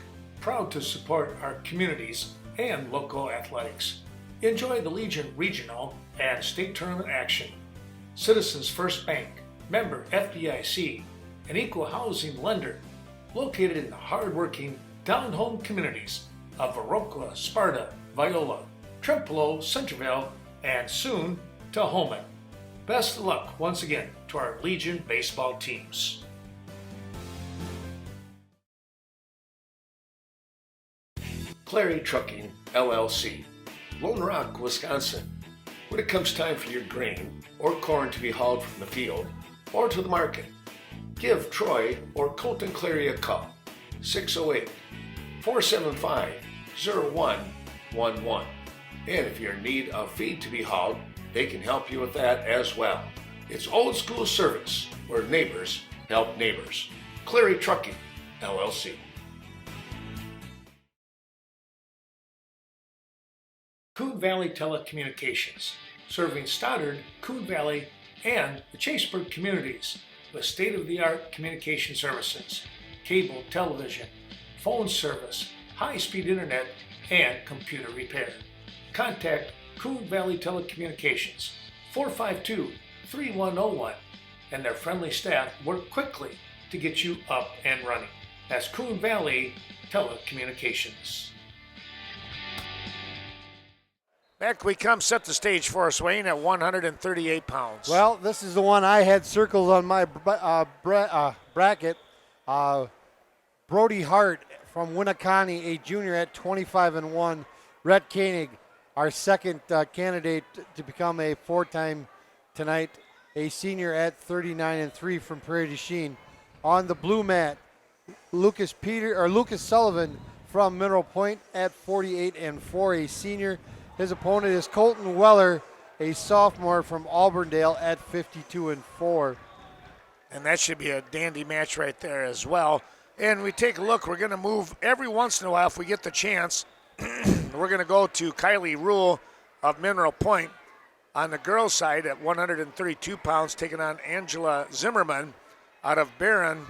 proud to support our communities and local athletics. Enjoy the Legion Regional and State Tournament action. Citizens First Bank, member FDIC, an equal housing lender, located in the hard-working down-home communities of Viroqua, Sparta, Viola, Trempealeau, Centerville, and soon Tahoma. Best of luck once again to our Legion baseball teams. Clary Trucking, LLC, Lone Rock, Wisconsin. When it comes time for your grain or corn to be hauled from the field or to the market, give Troy or Colton Clary a call, 608-475-0111. And if you're in need of feed to be hauled, they can help you with that as well. It's old school service where neighbors help neighbors. Clary Trucking, LLC. Coon Valley Telecommunications, serving Stoddard, Coon Valley, and the Chaseburg communities with state-of-the-art communication services, cable television, phone service, high-speed internet, and computer repair. Contact Coon Valley Telecommunications, 452-3101, and their friendly staff work quickly to get you up and running. That's Coon Valley Telecommunications. Back we come, set the stage for us, Wayne, at 138 pounds. Well, this is the one I had circled on my bracket. Brody Hart from Winneconne, a junior at 25-1. Rhett Koenig, our second candidate to become a 4-time tonight, a senior at 39-3 from Prairie du Chien. On the blue mat, Lucas Sullivan from Mineral Point at 48-4, a senior. His opponent is Colton Weller, a sophomore from Auburndale at 52-4. And that should be a dandy match right there as well. And we take a look, we're going to move every once in a while if we get the chance. We're going to go to Kylie Rule of Mineral Point on the girls' side at 132 pounds, taking on Angela Zimmerman out of Barron.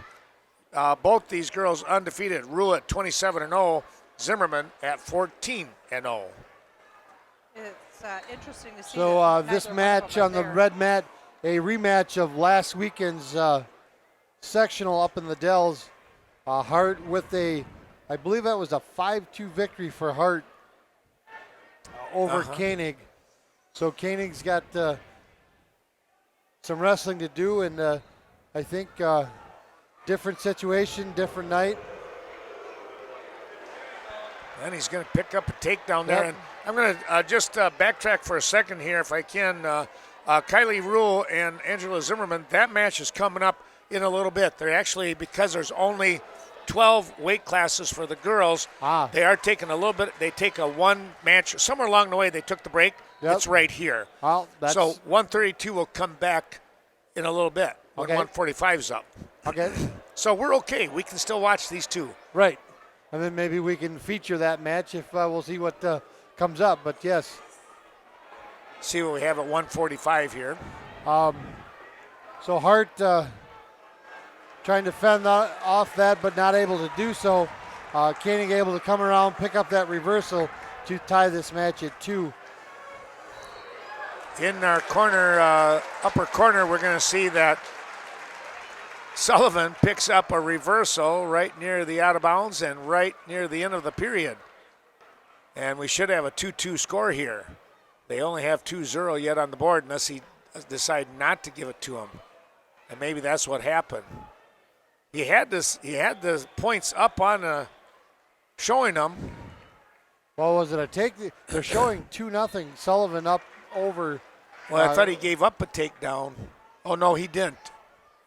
Both these girls undefeated. Rule at 27-0, Zimmerman at 14-0. It's interesting to see. So this match on the red mat, a rematch of last weekend's sectional up in the Dells. Hart with I believe that was a 5-2 victory for Hart over Koenig. So Koenig's got some wrestling to do, and I think different situation, different night. And he's going to pick up a takedown there. Yep. And I'm going to just backtrack for a second here, if I can. Kylie Rule and Angela Zimmerman, that match is coming up in a little bit. They're actually, because there's only 12 weight classes for the girls, they are taking a little bit. They take a one match. Somewhere along the way, they took the break. Yep. It's right here. Well, that's So 132 will come back in a little bit when Okay. 145's up. okay. So we're okay. We can still watch these two. Right. And then maybe we can feature that match if we'll see what comes up. But yes, See what we have at 145 here. so Hart trying to fend off that, but not able to do so. Koenig able to come around, pick up that reversal to tie this match at 2. In our corner, upper corner, we're going to see that Sullivan picks up a reversal right near the out of bounds and right near the end of the period. And we should have a 2-2 score here. They only have 2-0 yet on the board unless he decide not to give it to him. And maybe that's what happened. He had the points up on showing them. Well, was it a take? They're showing 2-0. Sullivan up over. Well, I thought he gave up a takedown. Oh, no, he didn't.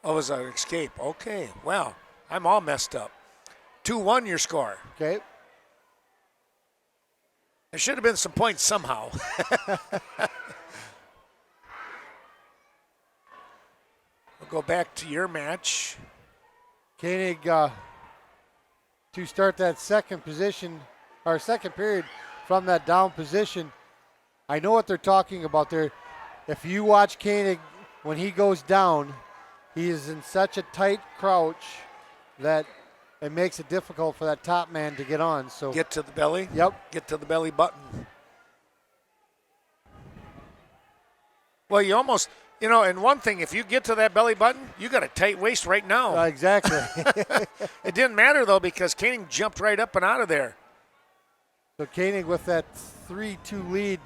Oh, it was an escape. Okay, well, I'm all messed up. 2-1 your score. Okay. There should have been some points somehow. We'll go back to your match. Koenig to start that second position, or second period from that down position. I know what they're talking about there. If you watch Koenig when he goes down, he is in such a tight crouch that it makes it difficult for that top man to get on. So Get to the belly. Yep. Get to the belly button. Well, you almost, and one thing, if you get to that belly button, you got a tight waist right now. exactly. It didn't matter, though, because Koenig jumped right up and out of there. So Koenig with that 3-2 lead,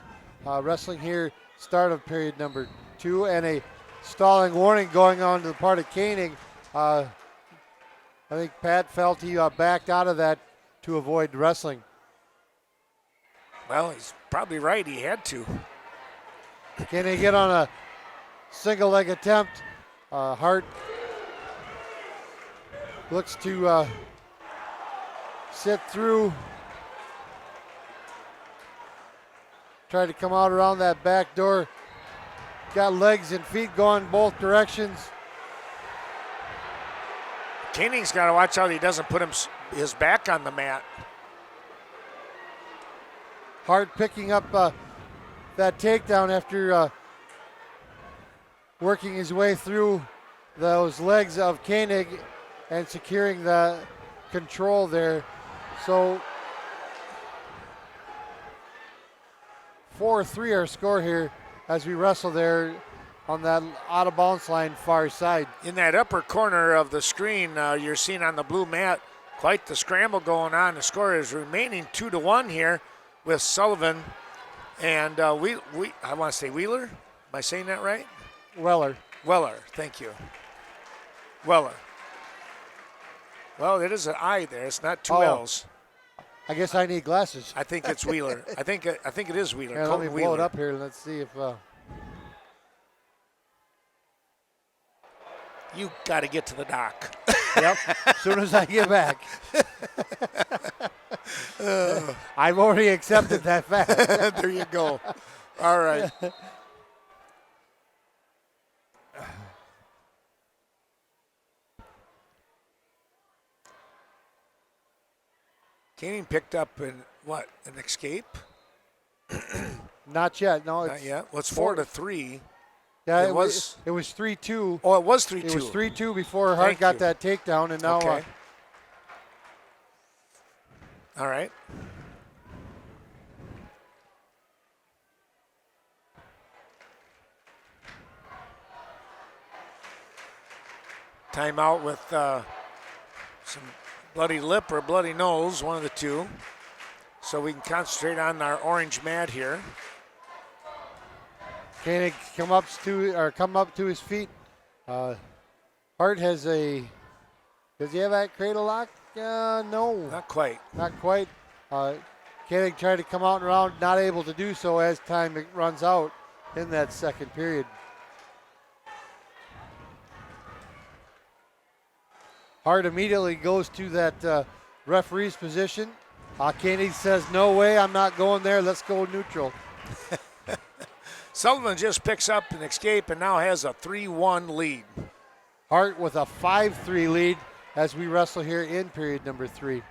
wrestling here, start of period number 2, and a stalling warning going on to the part of Koenig. I think Pat felt he backed out of that to avoid wrestling. Well, he's probably right. He had to. Can they get on a single leg attempt? Hart looks to sit through. Try to come out around that back door. Got legs and feet going both directions. Koenig's got to watch out he doesn't put his back on the mat. Hart picking up that takedown after working his way through those legs of Koenig and securing the control there. So 4-3 our score here as we wrestle there on that out of bounds line far side. In that upper corner of the screen, you're seeing on the blue mat quite the scramble going on. The score is remaining 2-1 here with Sullivan and I want to say Wheeler. Am I saying that right? Weller. Thank you. Weller. Well, it is an I there. It's not two L's. I guess I need glasses. I think it's Wheeler. I think it is Wheeler. Here, let Colton me Wheeler. blow it up here and let's see if. You got to get to the dock. Yep. As soon as I get back. I've already accepted that fact. There you go. All right. Koenig picked up an escape? Not yet. No, Not yet. Well, it's 4-3. Yeah, It was 3-2. Oh, it was 3-2. It was 3-2 before Hart Thank got you. that takedown, and now Okay. All right. Timeout with some bloody lip or bloody nose, one of the two. So we can concentrate on our orange mat here. Koenig come up to his feet. Hart has a Does he have that cradle lock? No. Not quite. Not quite. Koenig tried to come out and around, not able to do so as time runs out in that second period. Hart immediately goes to that referee's position. Koenig says, no way, I'm not going there. Let's go neutral. Sullivan just picks up an escape and now has a 3-1 lead. Hart with a 5-3 lead as we wrestle here in period number 3.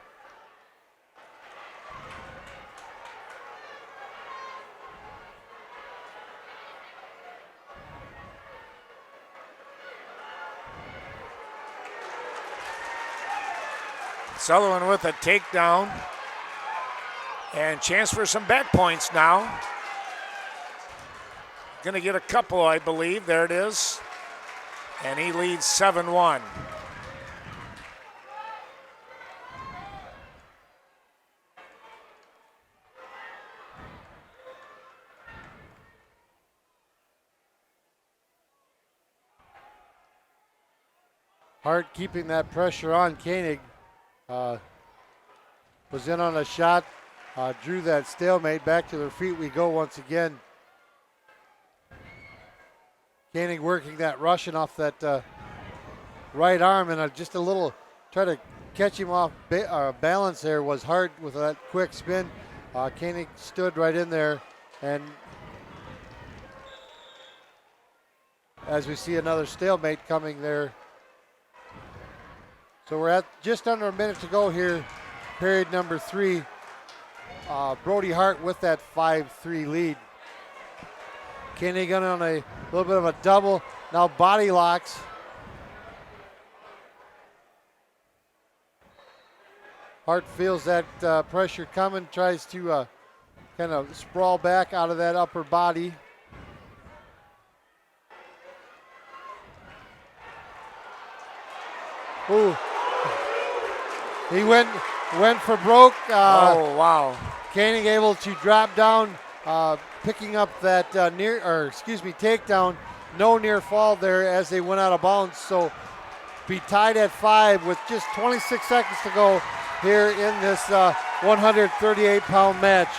Sullivan with a takedown. And chance for some back points now. Going to get a couple, I believe. There it is. And he leads 7-1. Hart keeping that pressure on Koenig. Was in on a shot, drew that stalemate. Back to their feet we go once again. Koenig working that Russian off that right arm, and just a little try to catch him off balance there was Hart with that quick spin. Koenig stood right in there, and as we see another stalemate coming there. So we're at just under a minute to go here, period number 3. Brody Hart with that 5-3 lead. Koenig on a little bit of a double, now body locks. Hart feels that pressure coming, tries to kind of sprawl back out of that upper body. Ooh. He went for broke. Oh, wow. Koenig able to drop down, picking up that takedown. No near fall there as they went out of bounds. So be tied at 5 with just 26 seconds to go here in this 138-pound match.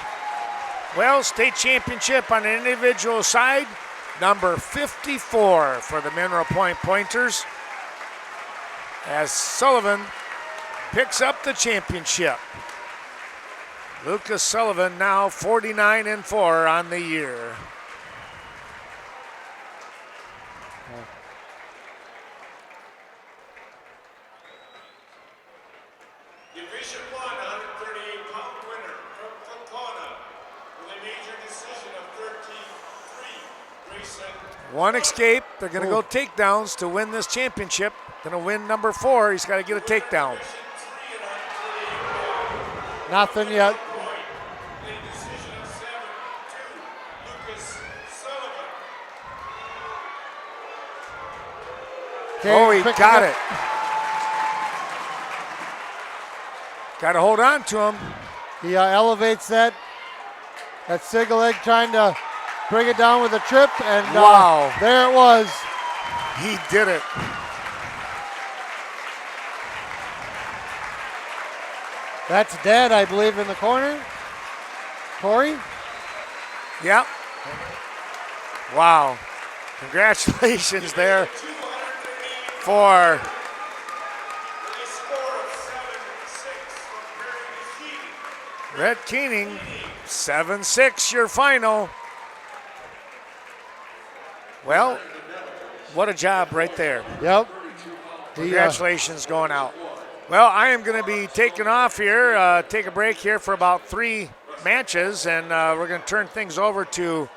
Well, state championship on the individual side, number 54 for the Mineral Point Pointers, as Sullivan picks up the championship. Lucas Sullivan now 49-4 on the year. Division 1, 138-pound winner from Kaukauna with a major decision of 13-3. Grayson. One escape. They're going to go takedowns to win this championship. Going to win number 4. He's got to get a takedown. Nothing yet. Oh, he got it. Got to hold on to him. He elevates that single leg, trying to bring it down with a trip, and wow, there it was. He did it. That's dead, I believe, in the corner. Corey? Yep. Wow. Congratulations there for Rhett Keening. 7-6 your final. Well, what a job right there. Yep. Congratulations going out. Well, I am going to be taking off here, take a break here for about 3 matches, and we're going to turn things over to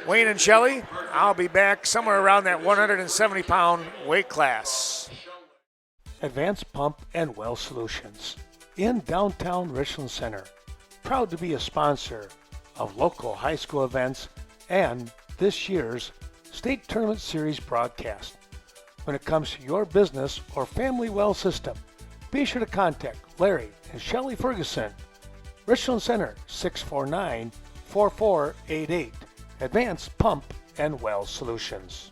Wayne and Shelley. I'll be back somewhere around that 170-pound weight class. Advanced Pump and Well Solutions in downtown Richland Center. Proud to be a sponsor of local high school events and this year's State Tournament Series broadcast. When it comes to your business or family well system, be sure to contact Larry and Shelley Ferguson. Richland Center, 649-4488. Advanced Pump and Well Solutions.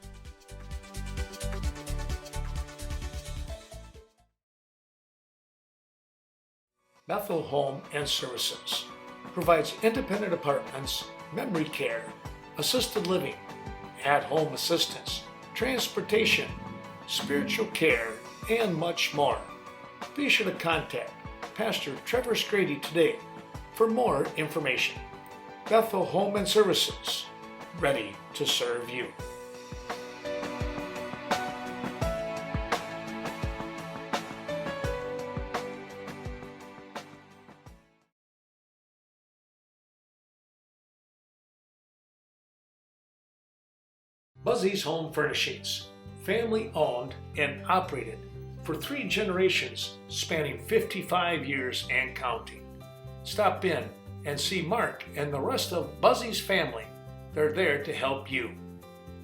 Bethel Home and Services provides independent apartments, memory care, assisted living, at-home assistance, transportation, spiritual care, and much more. Be sure to contact Pastor Trevor Scrady today for more information. Bethel Home and Services, ready to serve you. Buzzy's Home Furnishings, family owned and operated for 3 generations spanning 55 years and counting. Stop in and see Mark and the rest of Buzzy's family. They're there to help you.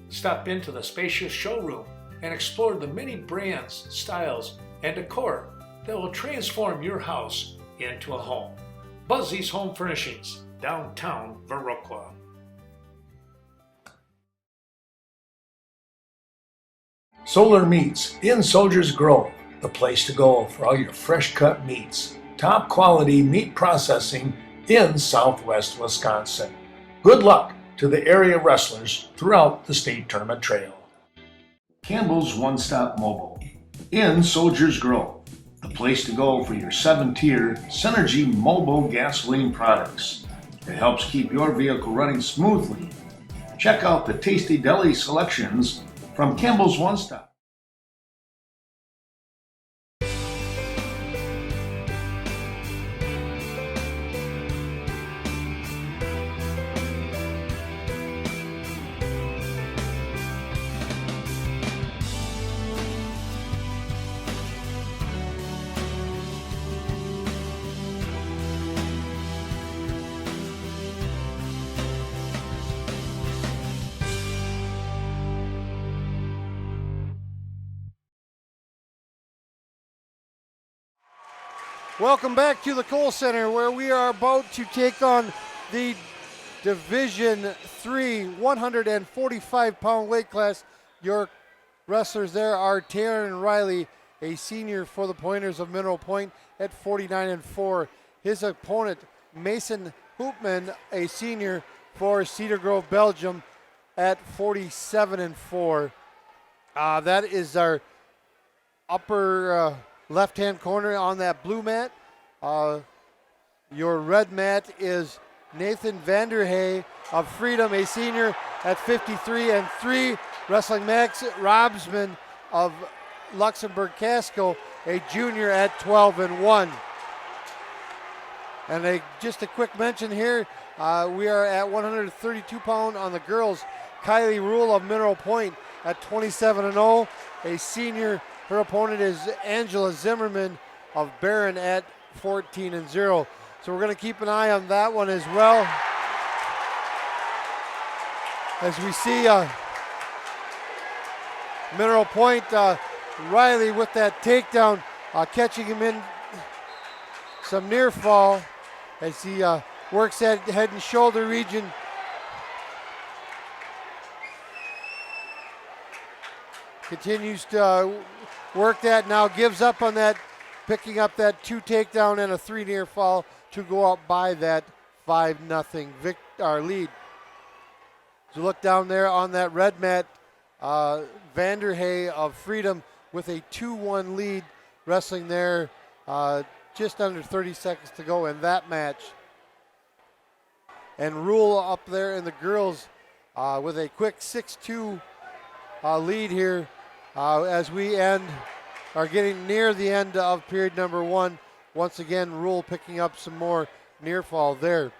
Stop into the spacious showroom and explore the many brands, styles, and decor that will transform your house into a home. Buzzy's Home Furnishings, downtown Viroqua. Solar Meats in Soldiers Grove, the place to go for all your fresh cut meats. Top quality meat processing in southwest Wisconsin. Good luck to the area wrestlers throughout the state tournament trail. Campbell's One Stop Mobile in Soldiers Grove, the place to go for your 7-tier Synergy mobile gasoline products. It helps keep your vehicle running smoothly. Check out the tasty deli selections from Campbell's One Stop. Welcome back to the Kohl Center, where we are about to take on the Division III 145-pound weight class. Your wrestlers there are Taryn Riley, a senior for the Pointers of Mineral Point at 49-4. His opponent, Mason Hoopman, a senior for Cedar Grove, Belgium at 47-4. That is our upper left-hand corner on that blue mat. Your red mat is Nathan Vanderhey of Freedom, a senior at 53-3. Wrestling Max Robsman of Luxembourg Casco, a junior at 12-1. And just a quick mention here, we are at 132-pound on the girls. Kylie Rule of Mineral Point at 27-0, a senior. Her opponent is Angela Zimmerman of Barron at 14-0. So we're going to keep an eye on that one as well. As we see Mineral Point, Riley with that takedown, catching him in some near fall as he works that head and shoulder region. Continues to work that, now gives up on that, picking up that 2 takedown and a 3 near fall to go up by that 5-0 lead. So look down there on that red mat, Vanderhey of Freedom with a 2-1 lead, wrestling there, just under 30 seconds to go in that match. And Rule up there in the girls with a quick 6-2 lead here. As we are getting near the end of period number 1. Once again, Rule picking up some more near fall there.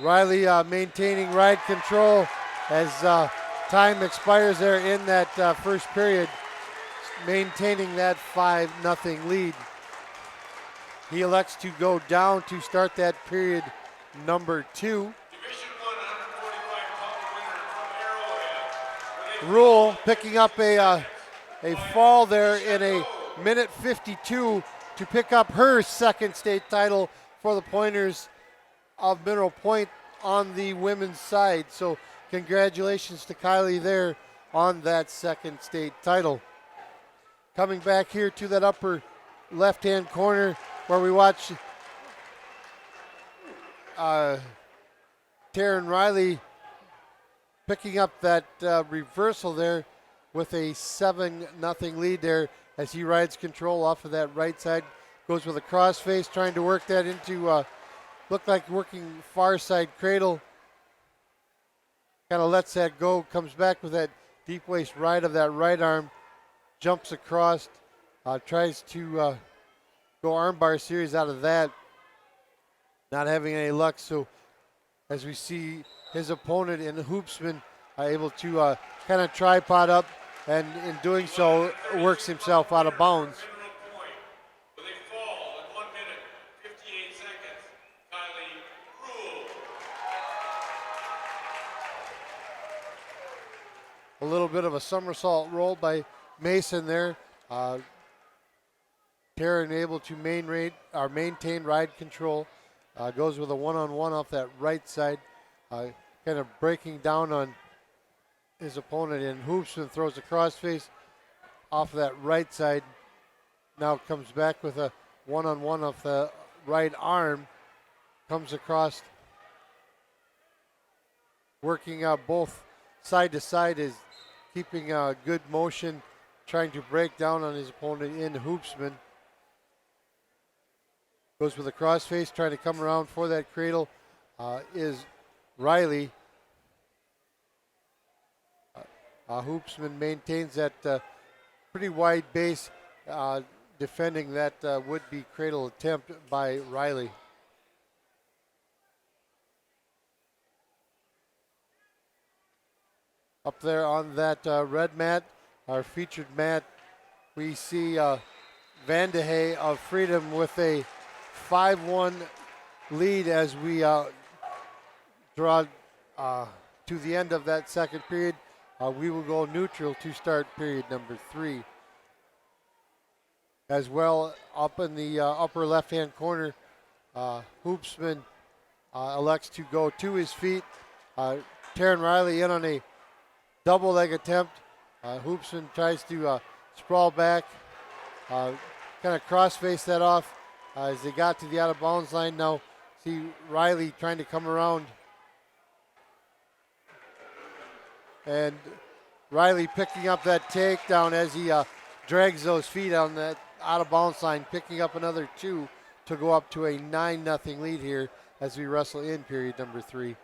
Riley maintaining ride control as time expires there in that first period, maintaining that 5-0 lead. He elects to go down to start that period number 2. Rule picking up a fall there in a minute 52 to pick up her second state title for the Pointers of Mineral Point on the women's side. So congratulations to Kylie there on that second state title. Coming back here to that upper left-hand corner where we watch Taryn Riley picking up that reversal there with a 7-0 lead there as he rides control off of that right side. Goes with a crossface, trying to work that into look like working far side cradle. Kind of lets that go, comes back with that deep waist ride of that right arm, jumps across, tries to go armbar series out of that. Not having any luck, so as we see his opponent in Hoopsman able to kind of tripod up, and in doing so works himself out of bounds. General point with a fall in 1 minute, 58 seconds. Kylie Rule. A little bit of a somersault roll by Mason there. Taryn able to maintain ride control. Goes with a one-on-one off that right side. Kind of breaking down on his opponent in hoops and throws a crossface off that right side. Now comes back with a one-on-one off the right arm. Comes across, working out both side to side, is keeping a good motion, trying to break down on his opponent in Hoopsman. Goes with a crossface, trying to come around for that cradle is Riley. Hoopsman maintains that pretty wide base, defending that would-be cradle attempt by Riley. Up there on that red mat, our featured mat, we see Van de Hey of Freedom with a 5-1 lead as we draw to the end of that second period. We will go neutral to start period number 3. As well, up in the upper left-hand corner, Hoopsman elects to go to his feet. Taryn Riley in on a double leg attempt. Hoopsman tries to sprawl back, kind of cross-face that off as they got to the out-of-bounds line. Now see Riley trying to come around. And Riley picking up that takedown as he drags those feet on that out-of-bounds line, picking up another 2 to go up to a 9-0 lead here as we wrestle in period number 3.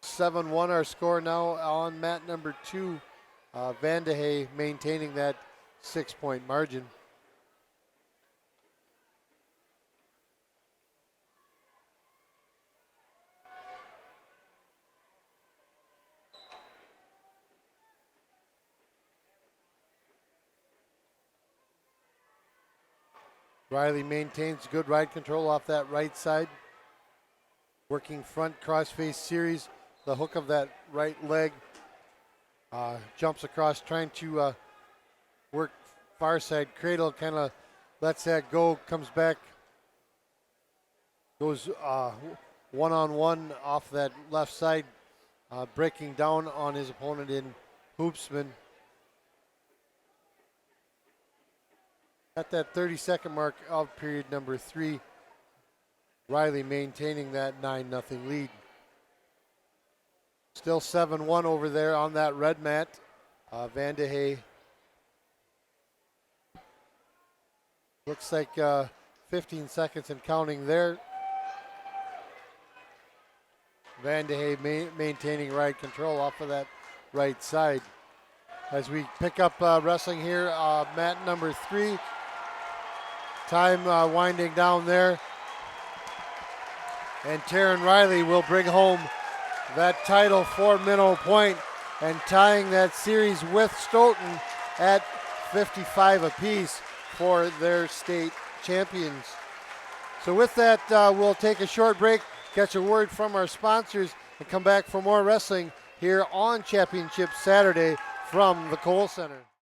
(7-1) our score now on mat number 2. Van de Hey maintaining that 6-point margin. Riley maintains good ride control off that right side. Working front crossface series. The hook of that right leg. Jumps across trying to work far side cradle. Kind of lets that go. Comes back. Goes one-on-one off that left side. Breaking down on his opponent in Hoopsman. At that 30-second mark of period number 3, Riley maintaining that 9-0 lead. Still 7-1 over there on that red mat. Van de Hey. Looks like 15 seconds and counting there. Van de Hey maintaining ride control off of that right side. As we pick up wrestling here, mat number 3. Time winding down there. And Taryn Riley will bring home that title for Minnow Point and tying that series with Stoughton at 55 apiece for their state champions. So with that, we'll take a short break, catch a word from our sponsors, and come back for more wrestling here on Championship Saturday from the Kohl Center.